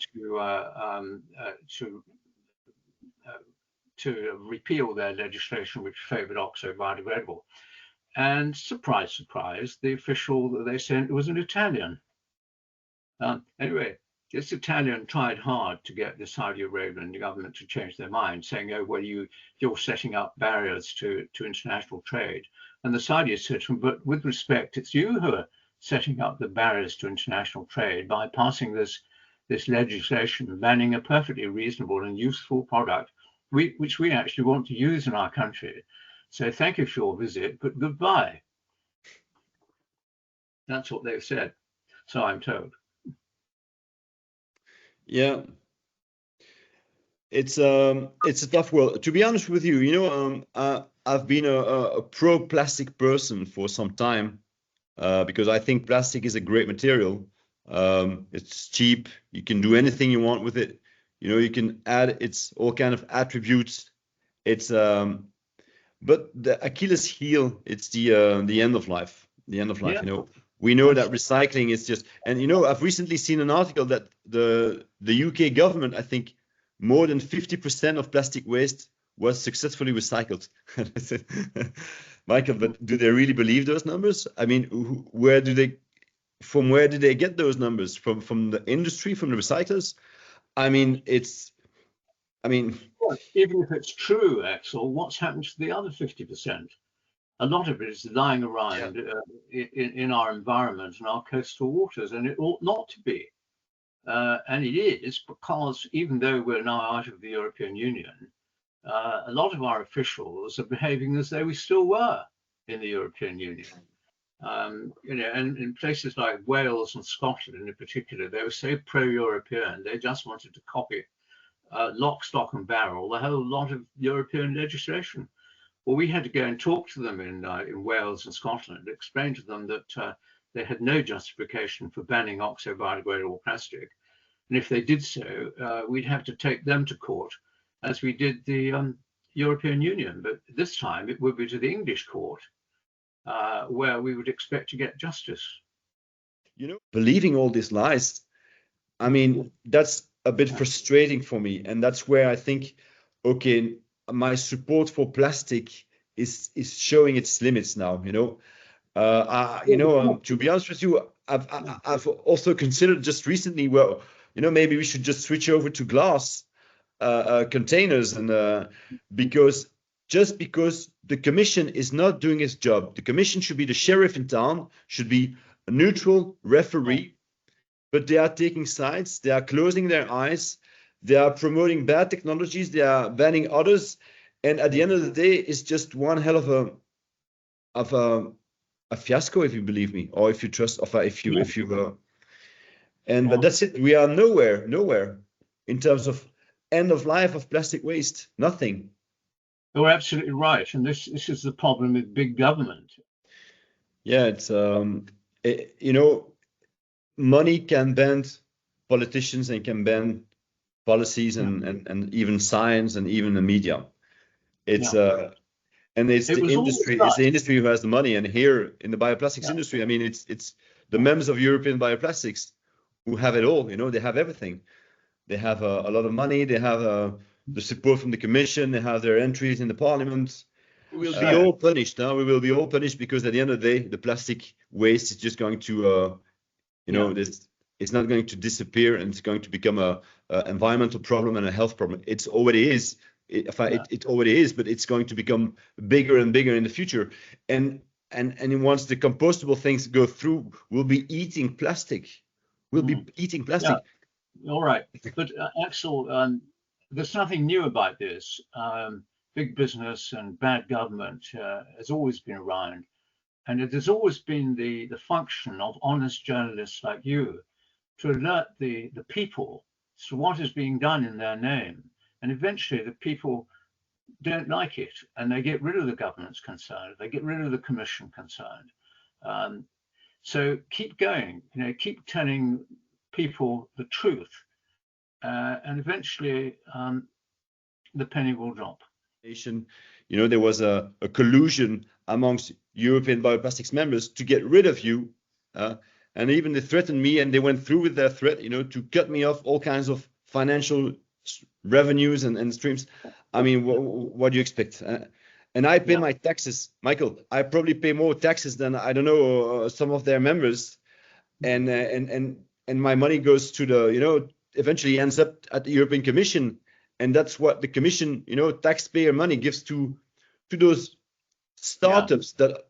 to repeal their legislation which favoured biodegradable. And surprise, surprise, the official that they sent was an Italian. Anyway, this Italian tried hard to get the Saudi Arabian government to change their mind, saying, "Oh, well, you're setting up barriers to international trade." And the Saudis said to him, "But with respect, it's you who are setting up the barriers to international trade by passing this legislation banning a perfectly reasonable and useful product which we actually want to use in our country. So thank you for your visit, but goodbye." That's what they've said. So I'm told. Yeah. It's a tough world. To be honest with you, you know, I've been a pro plastic person for some time because I think plastic is a great material. It's cheap. You can do anything you want with it. You know, you can add its all kind of attributes. It's but the Achilles heel, it's the end of life. The end of life. Yeah. You know, we know that recycling is just, and you know, I've recently seen an article that the UK government, I think, more than 50% of plastic waste was successfully recycled. Michael, but do they really believe those numbers? I mean, from where did they get those numbers? From the industry, from the recyclers? I mean, well, even if it's true, Axel, what's happened to the other 50%? A lot of it is lying around in our environment and our coastal waters, and it ought not to be. And it is because even though we're now out of the European Union, a lot of our officials are behaving as though we still were in the European Union. You know, and in places like Wales and Scotland in particular, they were so pro-European, they just wanted to copy lock, stock and barrel the whole lot of European legislation. Well, we had to go and talk to them in Wales and Scotland, explain to them that they had no justification for banning oxo-biodegradable plastic. And if they did so, we'd have to take them to court, as we did the European Union. But this time it would be to the English court, where we would expect to get justice. You know, believing all these lies, I mean, that's a bit frustrating for me. And that's where I think, okay, my support for plastic is showing its limits now, you know. To be honest with you, I've also considered just recently, well, you know, maybe we should just switch over to glass containers, and because the commission is not doing its job. The commission should be the sheriff in town, should be a neutral referee, but they are taking sides. They are closing their eyes. They are promoting bad technologies. They are banning others, and at the end of the day, it's just one hell of a fiasco, if you believe me, or if you trust, but that's it. We are nowhere in terms of end of life of plastic waste. Nothing. You're absolutely right, and this is the problem with big government. Yeah, it's you know, money can bend politicians and can bend policies and even science and even the media. It's and it's the industry. It's the industry who has the money. And here in the bioplastics industry, I mean, it's the members of European Bioplastics who have it all. You know, they have everything. They have a lot of money. They have the support from the commission. They have their entries in the parliament. We will be all punished. Now we will be all punished because at the end of the day, the plastic waste is just going to, you know, it's not going to disappear, and it's going to become a environmental problem and a health problem. It already is. It already is, but it's going to become bigger and bigger in the future. And once the compostable things go through, we'll be eating plastic. We'll be eating plastic. Yeah. All right, but Axel, there's nothing new about this. Big business and bad government has always been around, and it has always been the function of honest journalists like you to alert the people to what is being done in their name. And eventually the people don't like it, and they get rid of the government's concern. They get rid of the commission concerned. So keep going, you know, keep telling people the truth, and eventually the penny will drop. You know, there was a collusion amongst European Bioplastics members to get rid of you, and even they threatened me, and they went through with their threat, you know, to cut me off all kinds of financial revenues and streams. I mean, what do you expect? And I pay my taxes, Michael. I probably pay more taxes than, I don't know, some of their members, and my money goes to the, you know, eventually ends up at the European Commission, and that's what the Commission, you know, taxpayer money gives to those startups that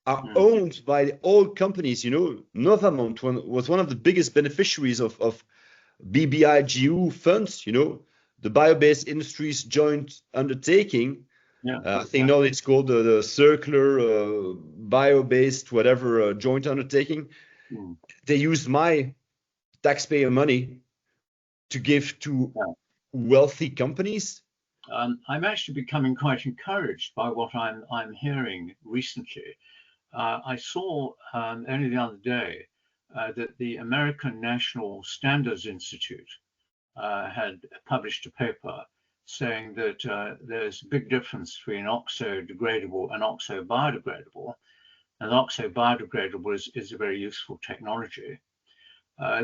are owned by the old companies. You know, Novamont was one of the biggest beneficiaries of BBIGU funds, you know, the bio-based industries joint undertaking. I think now it's called the circular bio-based whatever joint undertaking. They used my taxpayer money to give to wealthy companies. I'm actually becoming quite encouraged by what I'm hearing recently. I saw only the other day that the American National Standards Institute had published a paper saying that there's a big difference between oxodegradable and oxo-biodegradable, and oxo-biodegradable is a very useful technology.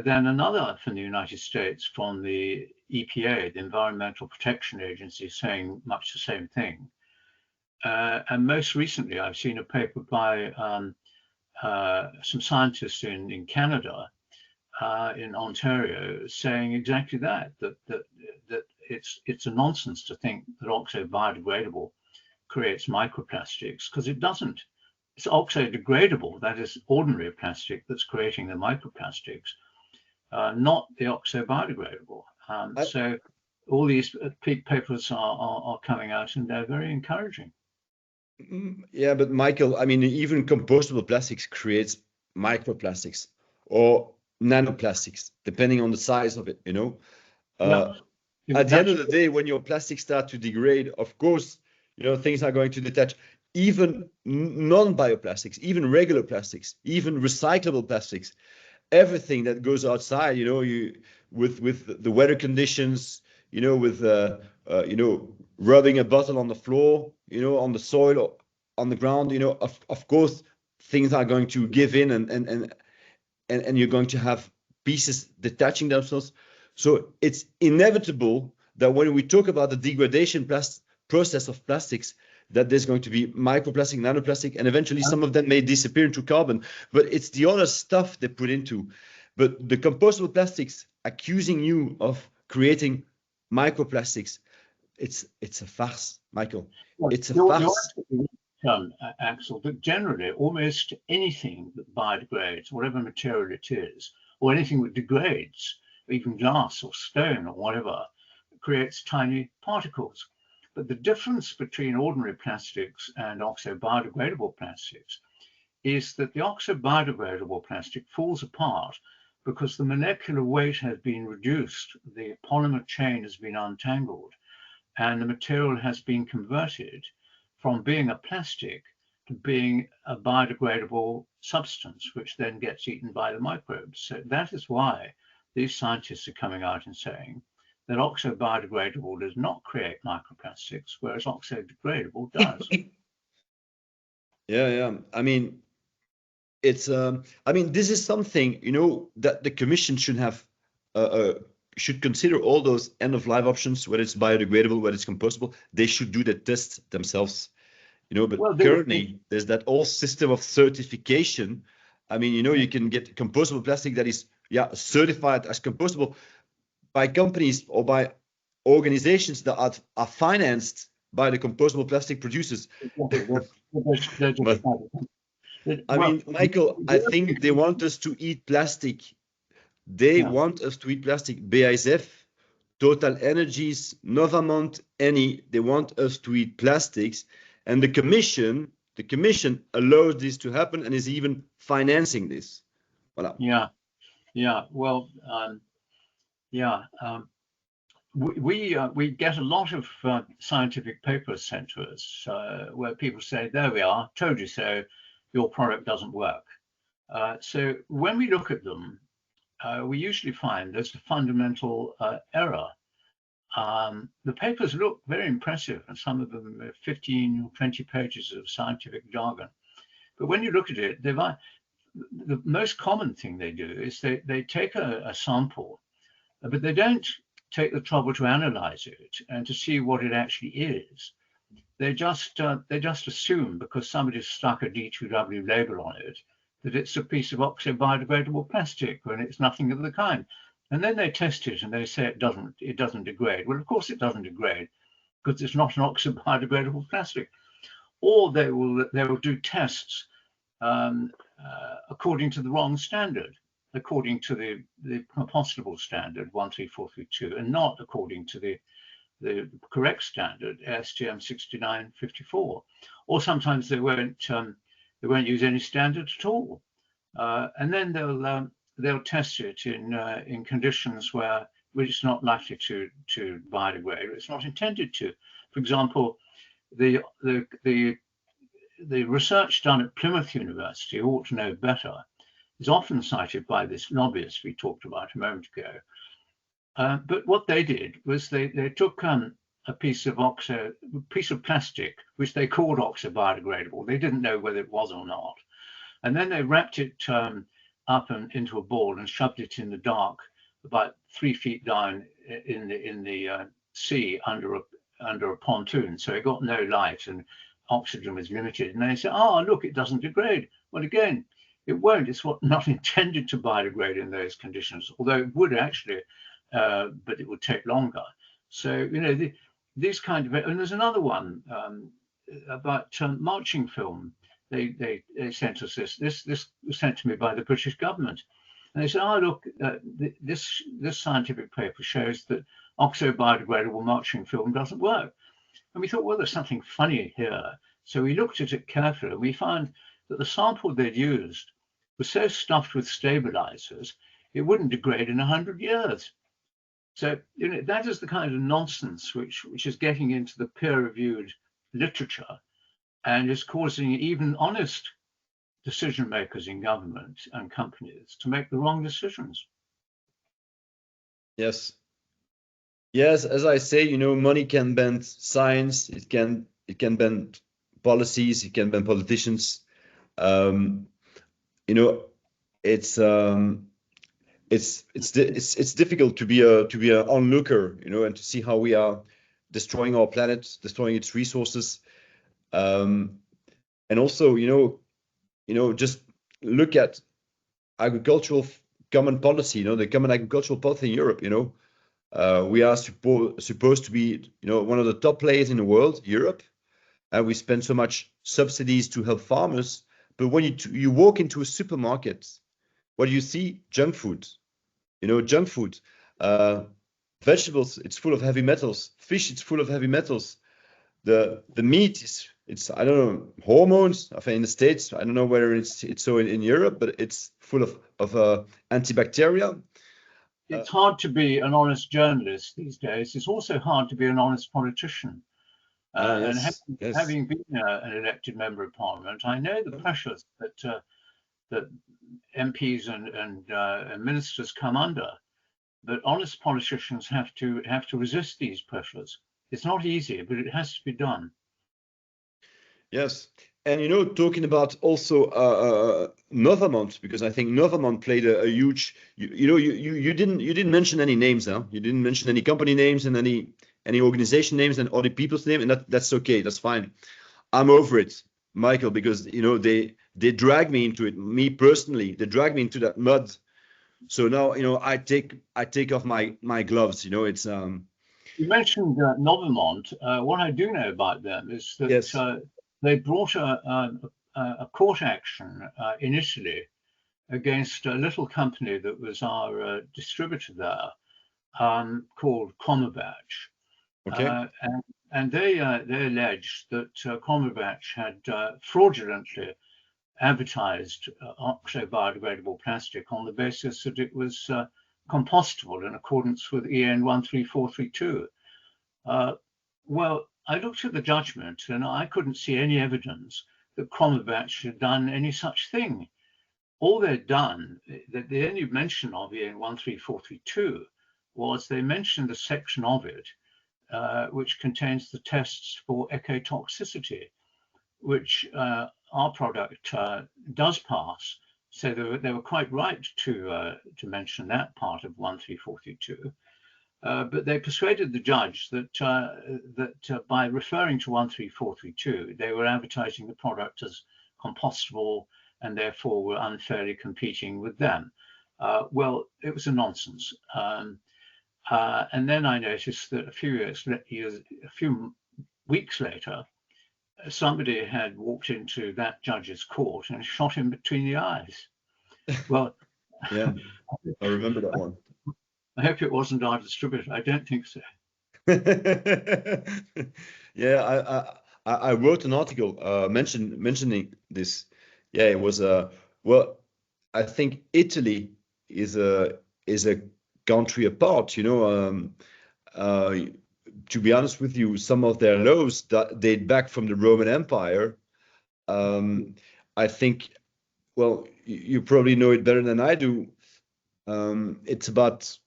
Then another from the United States, from the EPA, the Environmental Protection Agency, saying much the same thing. And most recently, I've seen a paper by some scientists in Canada, in Ontario, saying exactly that it's a nonsense to think that oxo-biodegradable creates microplastics, because it doesn't. It's oxodegradable, that is ordinary plastic, that's creating the microplastics. not the oxo-biodegradable. So all these papers are coming out, and they're very encouraging. Yeah, but Michael, I mean, even compostable plastics creates microplastics or nanoplastics, depending on the size of it, you know. Yeah. At the end of the day, when your plastics start to degrade, of course, you know, things are going to detach. Even non-bioplastics, even regular plastics, even recyclable plastics, everything that goes outside, you know, with the weather conditions, you know, with you know, rubbing a bottle on the floor, you know, on the soil or on the ground, you know, of course, things are going to give in, and you're going to have pieces detaching themselves. So it's inevitable that when we talk about the degradation process of plastics, that there's going to be microplastic, nanoplastic, and eventually some of them may disappear into carbon. But it's the other stuff they put into. But the compostable plastics accusing you of creating microplastics, it's a farce, Michael. It's a farce. Axel, but generally almost anything that biodegrades, whatever material it is, or anything that degrades, even glass or stone or whatever, creates tiny particles. But the difference between ordinary plastics and oxo-biodegradable plastics is that the oxo-biodegradable plastic falls apart because the molecular weight has been reduced, the polymer chain has been untangled, and the material has been converted from being a plastic to being a biodegradable substance, which then gets eaten by the microbes. So that is why these scientists are coming out and saying that oxo-biodegradable does not create microplastics, whereas oxo-degradable does. Yeah. I mean, it's I mean, this is something, you know, that the commission should consider all those end-of-life options, whether it's biodegradable, whether it's compostable. They should do the tests themselves, you know. But well, currently, there's that whole system of certification. I mean, you know, you can get compostable plastic that is, yeah, certified as compostable by companies or by organizations that are financed by the compostable plastic producers. But, I mean, Michael, I think they want us to eat plastic. They want us to eat plastic. BASF, Total Energies, Novamont, they want us to eat plastics. And the commission allows this to happen and is even financing this. Voilà. Yeah. Well, we get a lot of scientific papers sent to us where people say, there we are, told you so, your product doesn't work. So when we look at them, we usually find there's a fundamental error. The papers look very impressive, and some of them are 15 or 20 pages of scientific jargon. But when you look at it, the most common thing they do is they take a sample, but they don't take the trouble to analyze it and to see what it actually is. They just assume, because somebody's stuck a D2W label on it, that it's a piece of oxo-biodegradable plastic when it's nothing of the kind. And then they test it and they say it doesn't degrade. Well, of course it doesn't degrade because it's not an oxo-biodegradable plastic. Or they will do tests according to the wrong standard, according to the Compostable standard 13432, and not according to the correct standard STM 6954. Or sometimes they won't use any standard at all, and then they'll test it in conditions where it's not likely to biodegrade. It's not intended to. For example, the research done at Plymouth University, who ought to know better, is often cited by this lobbyist we talked about a moment ago. But what they did was they took a piece of plastic, which they called oxo-biodegradable. They didn't know whether it was or not. And then they wrapped it up and into a ball and shoved it in the dark, about 3 feet down in the sea under a pontoon. So it got no light and oxygen was limited. And they said, oh, look, it doesn't degrade. Well, again, it won't. It's not intended to biodegrade in those conditions, although it would actually, but it would take longer. So, you know, these kind of, and there's another one about marching film. They sent us this was sent to me by the British government. And they said, oh, look, this scientific paper shows that oxo-biodegradable mulching film doesn't work. And we thought, well, there's something funny here. So we looked at it carefully, and we found that the sample they'd used was so stuffed with stabilizers, it wouldn't degrade in 100 years. So that is the kind of nonsense which is getting into the peer-reviewed literature and is causing even honest decision makers in government and companies to make the wrong decisions. Yes. Yes, as I say, money can bend science. It can bend policies. It can bend politicians. It's difficult to be an onlooker, and to see how we are destroying our planet, destroying its resources, and also, just look at agricultural common policy. The common agricultural policy in Europe. We are supposed to be, one of the top players in the world, Europe, and we spend so much subsidies to help farmers. But when you walk into a supermarket, what do you see? Junk food. Junk food. Vegetables, it's full of heavy metals. Fish, it's full of heavy metals. The meat it's I don't know, hormones. I think in the States, I don't know whether it's so in Europe, but it's full of antibacterial. It's hard to be an honest journalist these days. It's also hard to be an honest politician. Yes, and having been an elected member of parliament, I know the pressures that MPs and ministers come under. But honest politicians have to resist these pressures. It's not easy, but it has to be done. Yes, and talking about also Novamont, because I think Novamont played a huge. You didn't mention any names, huh? You didn't mention any company names and any organization names and all the people's name, and that's okay. That's fine. I'm over it, Michael, because they drag me into it. Me personally, they drag me into that mud. So now I take off my gloves. It's You mentioned Novamont. What I do know about them is that yes. They brought a court action in Italy against a little company that was our distributor there, called Compost. Okay. And they alleged that Compost had fraudulently advertised oxo-biodegradable plastic on the basis that it was compostable in accordance with EN 13432. Well, I looked at the judgment and I couldn't see any evidence that Compost had done any such thing. All they'd done, the only mention of EN 13432 was they mentioned a section of it which contains the tests for ecotoxicity, which our product does pass. So they were quite right to mention that part of 13432. But they persuaded the judge that by referring to 13432, they were advertising the product as compostable and therefore were unfairly competing with them. Well, it was a nonsense. And then I noticed that a few weeks later, somebody had walked into that judge's court and shot him between the eyes. Well, yeah, I remember that one. I hope it wasn't our distributor. I don't think so. Yeah, I wrote an article mentioning this. Yeah, it was well, I think Italy is a country apart. To be honest with you, some of their laws that date back from the Roman Empire. I think, well, you probably know it better than I do. It's about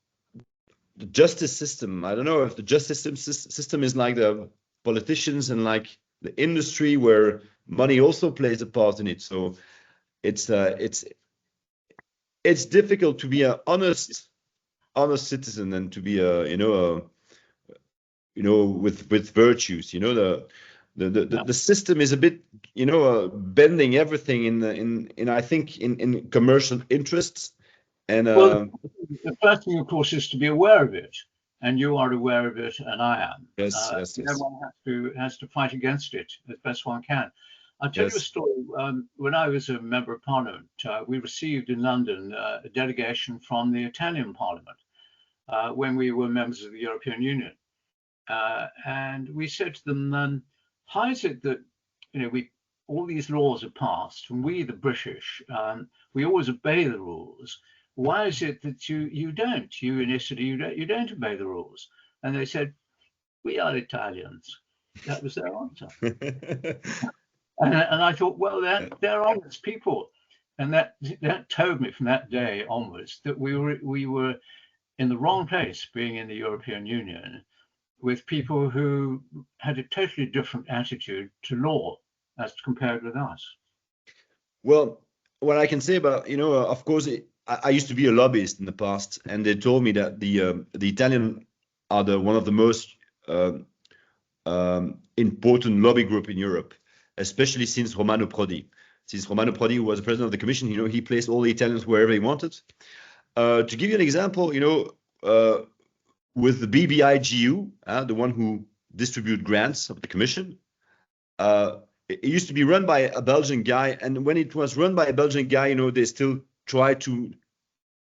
the justice system. I don't know if the justice system is like the politicians and like the industry, where money also plays a part in it. So it's difficult to be an honest citizen and to be with virtues. The system is a bit bending everything in I think in commercial interests. And well, the first thing, of course, is to be aware of it, and you are aware of it, and I am. yes. Everyone has to fight against it as best one can. I'll tell you a Yes. story. When I was a member of Parliament, we received in London a delegation from the Italian Parliament when we were members of the European Union. And we said to them, how is it that, all these laws are passed and we, the British, we always obey the rules. Why is it that you don't? You in Italy, you don't obey the rules? And they said, we are Italians. That was their answer. And I thought, well, they're honest people, and that told me from that day onwards that we were in the wrong place, being in the European Union, with people who had a totally different attitude to law as compared with us. Well, what I can say about, of course, I used to be a lobbyist in the past, and they told me that the Italian are one of the most important lobby group in Europe, especially since Romano Prodi. Since Romano Prodi was the president of the commission, he placed all the Italians wherever he wanted. To give you an example, with the BBIGU, the one who distribute grants of the commission, it used to be run by a Belgian guy, and when it was run by a Belgian guy, they still try to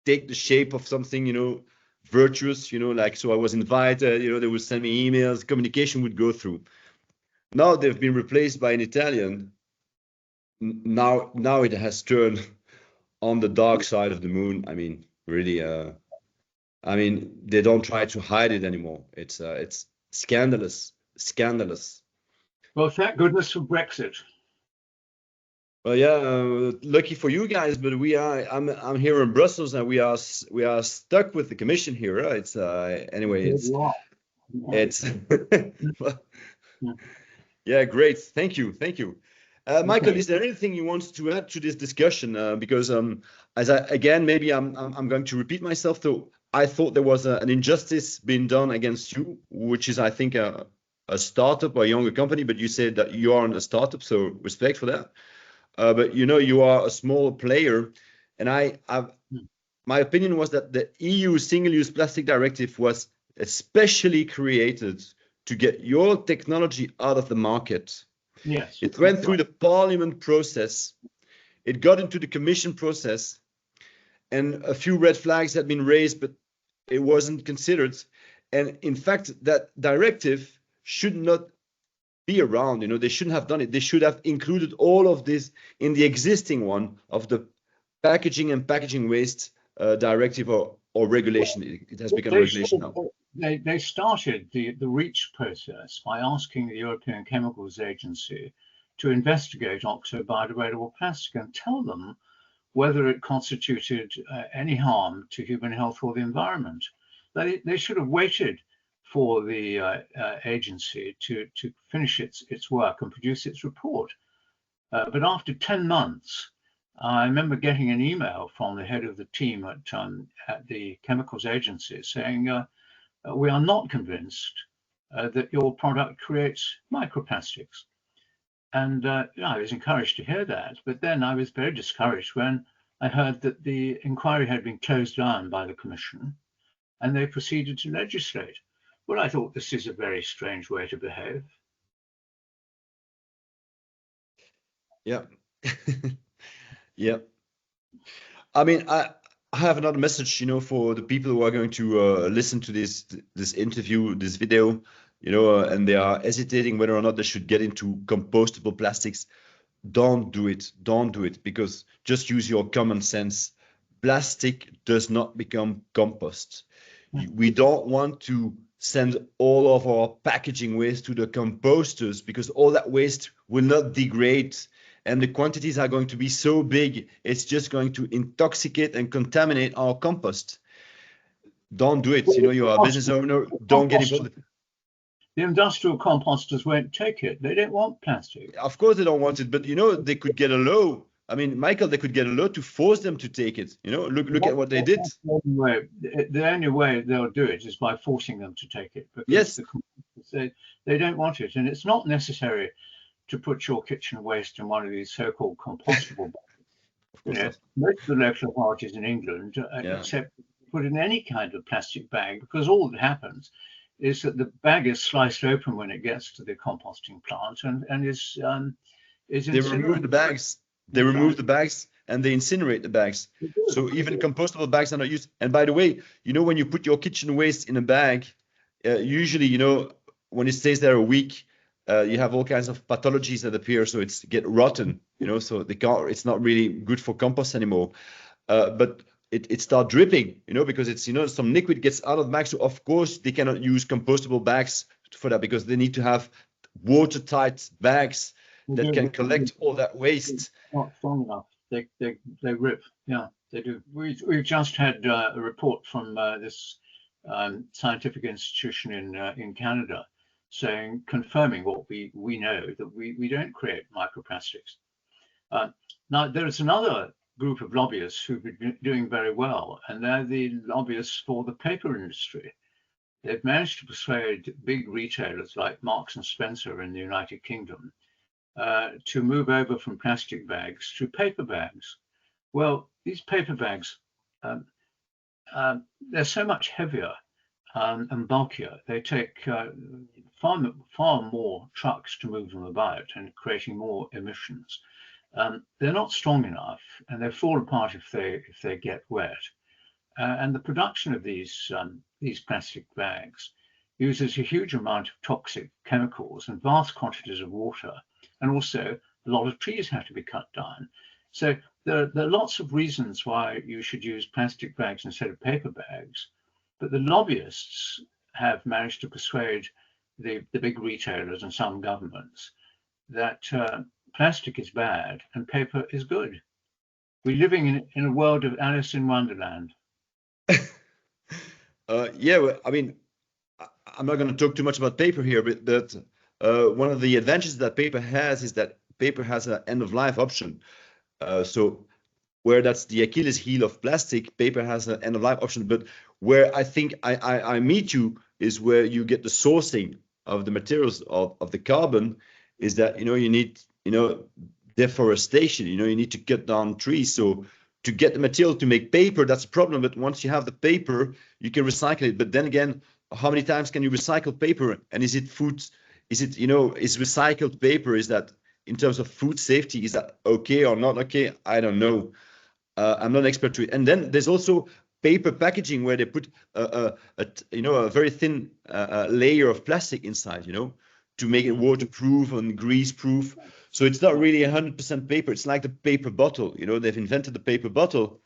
take the shape of something, virtuous, like, so I was invited, they would send me emails, communication would go through. Now they've been replaced by an Italian. Now it has turned on the dark side of the moon. I mean, really, they don't try to hide it anymore. It's scandalous. Well, thank goodness for Brexit. Well, yeah, lucky for you guys, but I'm here in Brussels, and we are stuck with the commission here. Right? It's anyway, it's yeah, great. Thank you. Michael, is there anything you want to add to this discussion? Because maybe I'm going to repeat myself. Though I thought there was an injustice being done against you, which is, I think, a startup or a younger company. But you said that you aren't a startup, so respect for that. But you are a small player, and my opinion was that the EU Single-Use Plastic Directive was especially created to get your technology out of the market. Yes. It went through the Parliament process, it got into the Commission process, and a few red flags had been raised, but it wasn't considered. And in fact, that directive should not be around. They shouldn't have done it. They should have included all of this in the existing one of the packaging and packaging waste directive or regulation. It has become a regulation now. They started the REACH process by asking the European Chemicals Agency to investigate oxo-biodegradable plastic and tell them whether it constituted any harm to human health or the environment. They should have waited for the agency to finish its work and produce its report. But after 10 months, I remember getting an email from the head of the team at the Chemicals Agency saying, we are not convinced that your product creates microplastics. And I was encouraged to hear that, but then I was very discouraged when I heard that the inquiry had been closed down by the Commission and they proceeded to legislate. Well, I thought this is a very strange way to behave. Yeah. Yeah. I mean, I have another message, for the people who are going to listen to this interview, this video, and they are hesitating whether or not they should get into compostable plastics. Don't do it, because just use your common sense. Plastic does not become compost. We don't want to send all of our packaging waste to the composters, because all that waste will not degrade, and the quantities are going to be so big, it's just going to intoxicate and contaminate our compost. Don't do it. You're a business owner. Don't get involved. The industrial composters won't take it. They don't want plastic. Of course they don't want it, but they could get a law. I mean, Michael, they could get a law to force them to take it. Look at what they did. The only way they'll do it is by forcing them to take it. Because yes. They don't want it. And it's not necessary to put your kitchen waste in one of these so-called compostable bags. Most of the local authorities in England accept put in any kind of plastic bag, because all that happens is that the bag is sliced open when it gets to the composting plant and is is They remove the bags. They remove the bags and they incinerate the bags. So even compostable bags are not used. And by the way, you know, when you put your kitchen waste in a bag, usually, you know, when it stays there a week, you have all kinds of pathologies that appear. So it's get rotten, you know, so they can't, it's not really good for compost anymore. But it starts dripping, you know, because it's, you know, some liquid gets out of the bag. So of course they cannot use compostable bags for that because they need to have watertight bags that can collect all that waste. Not strong enough. They rip. Yeah, they do. We've just had a report from this scientific institution in Canada saying, confirming what we know, that we don't create microplastics. Now there is another group of lobbyists who've been doing very well, and they're the lobbyists for the paper industry. They've managed to persuade big retailers like Marks and Spencer in the United Kingdom to move over from plastic bags to paper bags. Well, these paper bags, they're so much heavier and bulkier. They take far more trucks to move them about and creating more emissions. They're not strong enough, and they fall apart if they get wet. And the production of these plastic bags uses a huge amount of toxic chemicals and vast quantities of water, and also a lot of trees have to be cut down. So there are lots of reasons why you should use plastic bags instead of paper bags, but the lobbyists have managed to persuade the big retailers and some governments that plastic is bad and paper is good. We're living in a world of Alice in Wonderland. Yeah, well, I mean, I'm not going to talk too much about paper here, but one of the advantages that paper has is that paper has an end-of-life option. So where that's the Achilles heel of plastic, paper has an end-of-life option. But where I think I meet you is where you get the sourcing of the materials of the carbon is that, you know, you need, you know, deforestation, you know, you need to cut down trees. So to get the material to make paper, that's a problem. But once you have the paper, you can recycle it. But then again, how many times can you recycle paper? And is it food? Is it, you know, is recycled paper, is that in terms of food safety, is that okay or not okay? I don't know. I'm not an expert to it. And then there's also paper packaging where they put you know, a very thin layer of plastic inside, you know, to make it waterproof and grease proof. So it's not really 100% paper. It's like the paper bottle, you know, they've invented the paper bottle.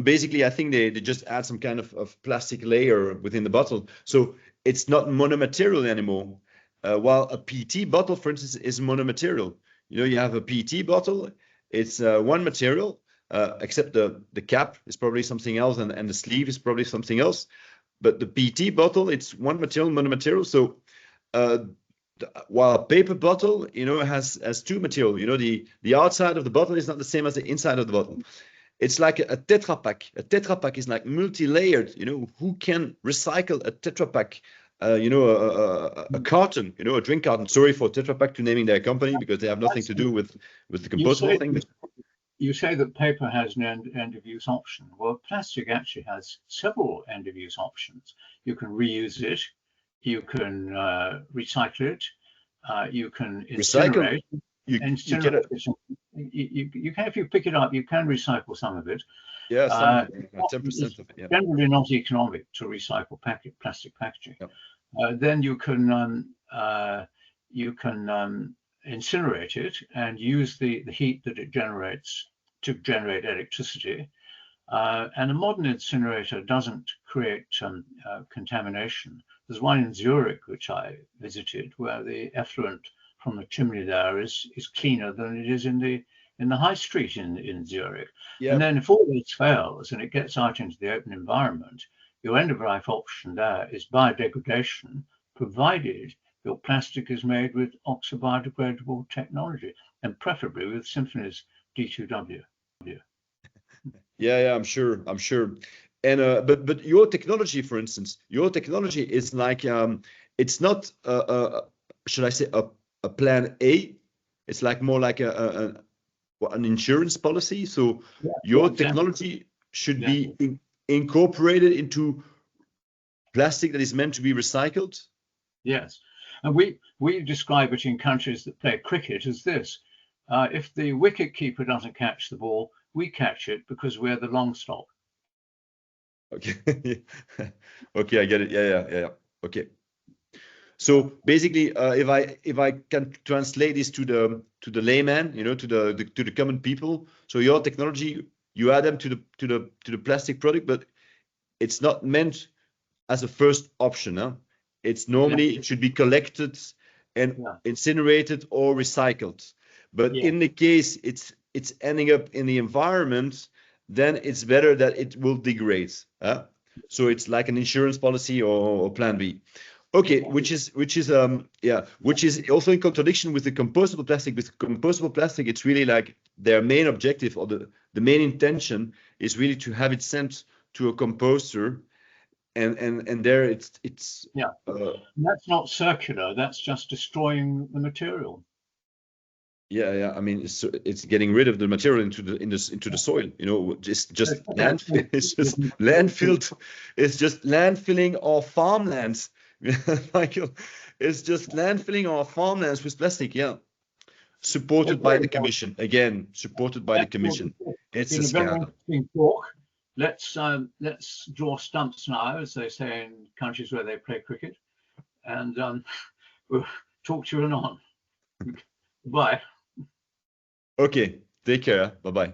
Basically, I think they just add some kind of plastic layer within the bottle. So it's not monomaterial anymore. While a PET bottle, for instance, is monomaterial. You know, you have a PET bottle, it's one material, except the cap is probably something else and the sleeve is probably something else. But the PET bottle, it's one material, monomaterial. So while a paper bottle, you know, has two material, you know, the outside of the bottle is not the same as the inside of the bottle. It's like a Tetra Pak. A Tetra Pak is like multi-layered, you know, who can recycle a Tetra Pak? You know, a carton, you know, a drink carton. Sorry for Tetra Pak to naming their company because they have nothing to do with the compostable thing. You say that paper has an end-of-use option. Well, plastic actually has several end-of-use options. You can reuse it, you can recycle it, you can incinerate. You can, if you pick it up, you can recycle some of it. Yeah, 10% of it. Yeah. Generally not economic to recycle plastic packaging. Yep. Then you can incinerate it and use the heat that it generates to generate electricity. And a modern incinerator doesn't create contamination. There's one in Zurich, which I visited, where the effluent from the chimney there is cleaner than it is in the high street in Zurich. Yep. And then if all this fails and it gets out into the open environment, your end-of-life option there is biodegradation, provided your plastic is made with oxo-biodegradable technology, and preferably with Symphony's D2W. Yeah, I'm sure. And but your technology, for instance, your technology is like it's not should I say a plan A? It's like more like an insurance policy. So yeah, your technology should be incorporated into plastic that is meant to be recycled. Yes, and we describe it in countries that play cricket as this. If the wicket keeper doesn't catch the ball, we catch it because we're the long stop. Okay. Okay, I get it. Yeah. Okay. So basically, if I can translate this to the layman, you know, to the common people. So your technology, you add them to the plastic product, but it's not meant as a first option. Huh? It's normally it should be collected and incinerated or recycled. But in the case it's ending up in the environment, then it's better that it will degrade. Huh? So it's like an insurance policy or plan B. Okay, which is also in contradiction with the compostable plastic. With compostable plastic, it's really like their main objective or the main intention is really to have it sent to a composter, and there it's that's not circular. That's just destroying the material. Yeah. I mean, it's getting rid of the material into the soil. You know, just landfill. It's just landfilled. It's just landfilling our farmlands, Michael. It's just landfilling our farmlands with plastic. Yeah, supported by the Commission again. Supported by the Commission. It's a scandal. Interesting talk. Let's draw stumps now, as they say in countries where they play cricket, and we'll talk to you anon. Bye. Okay, take care. Bye bye.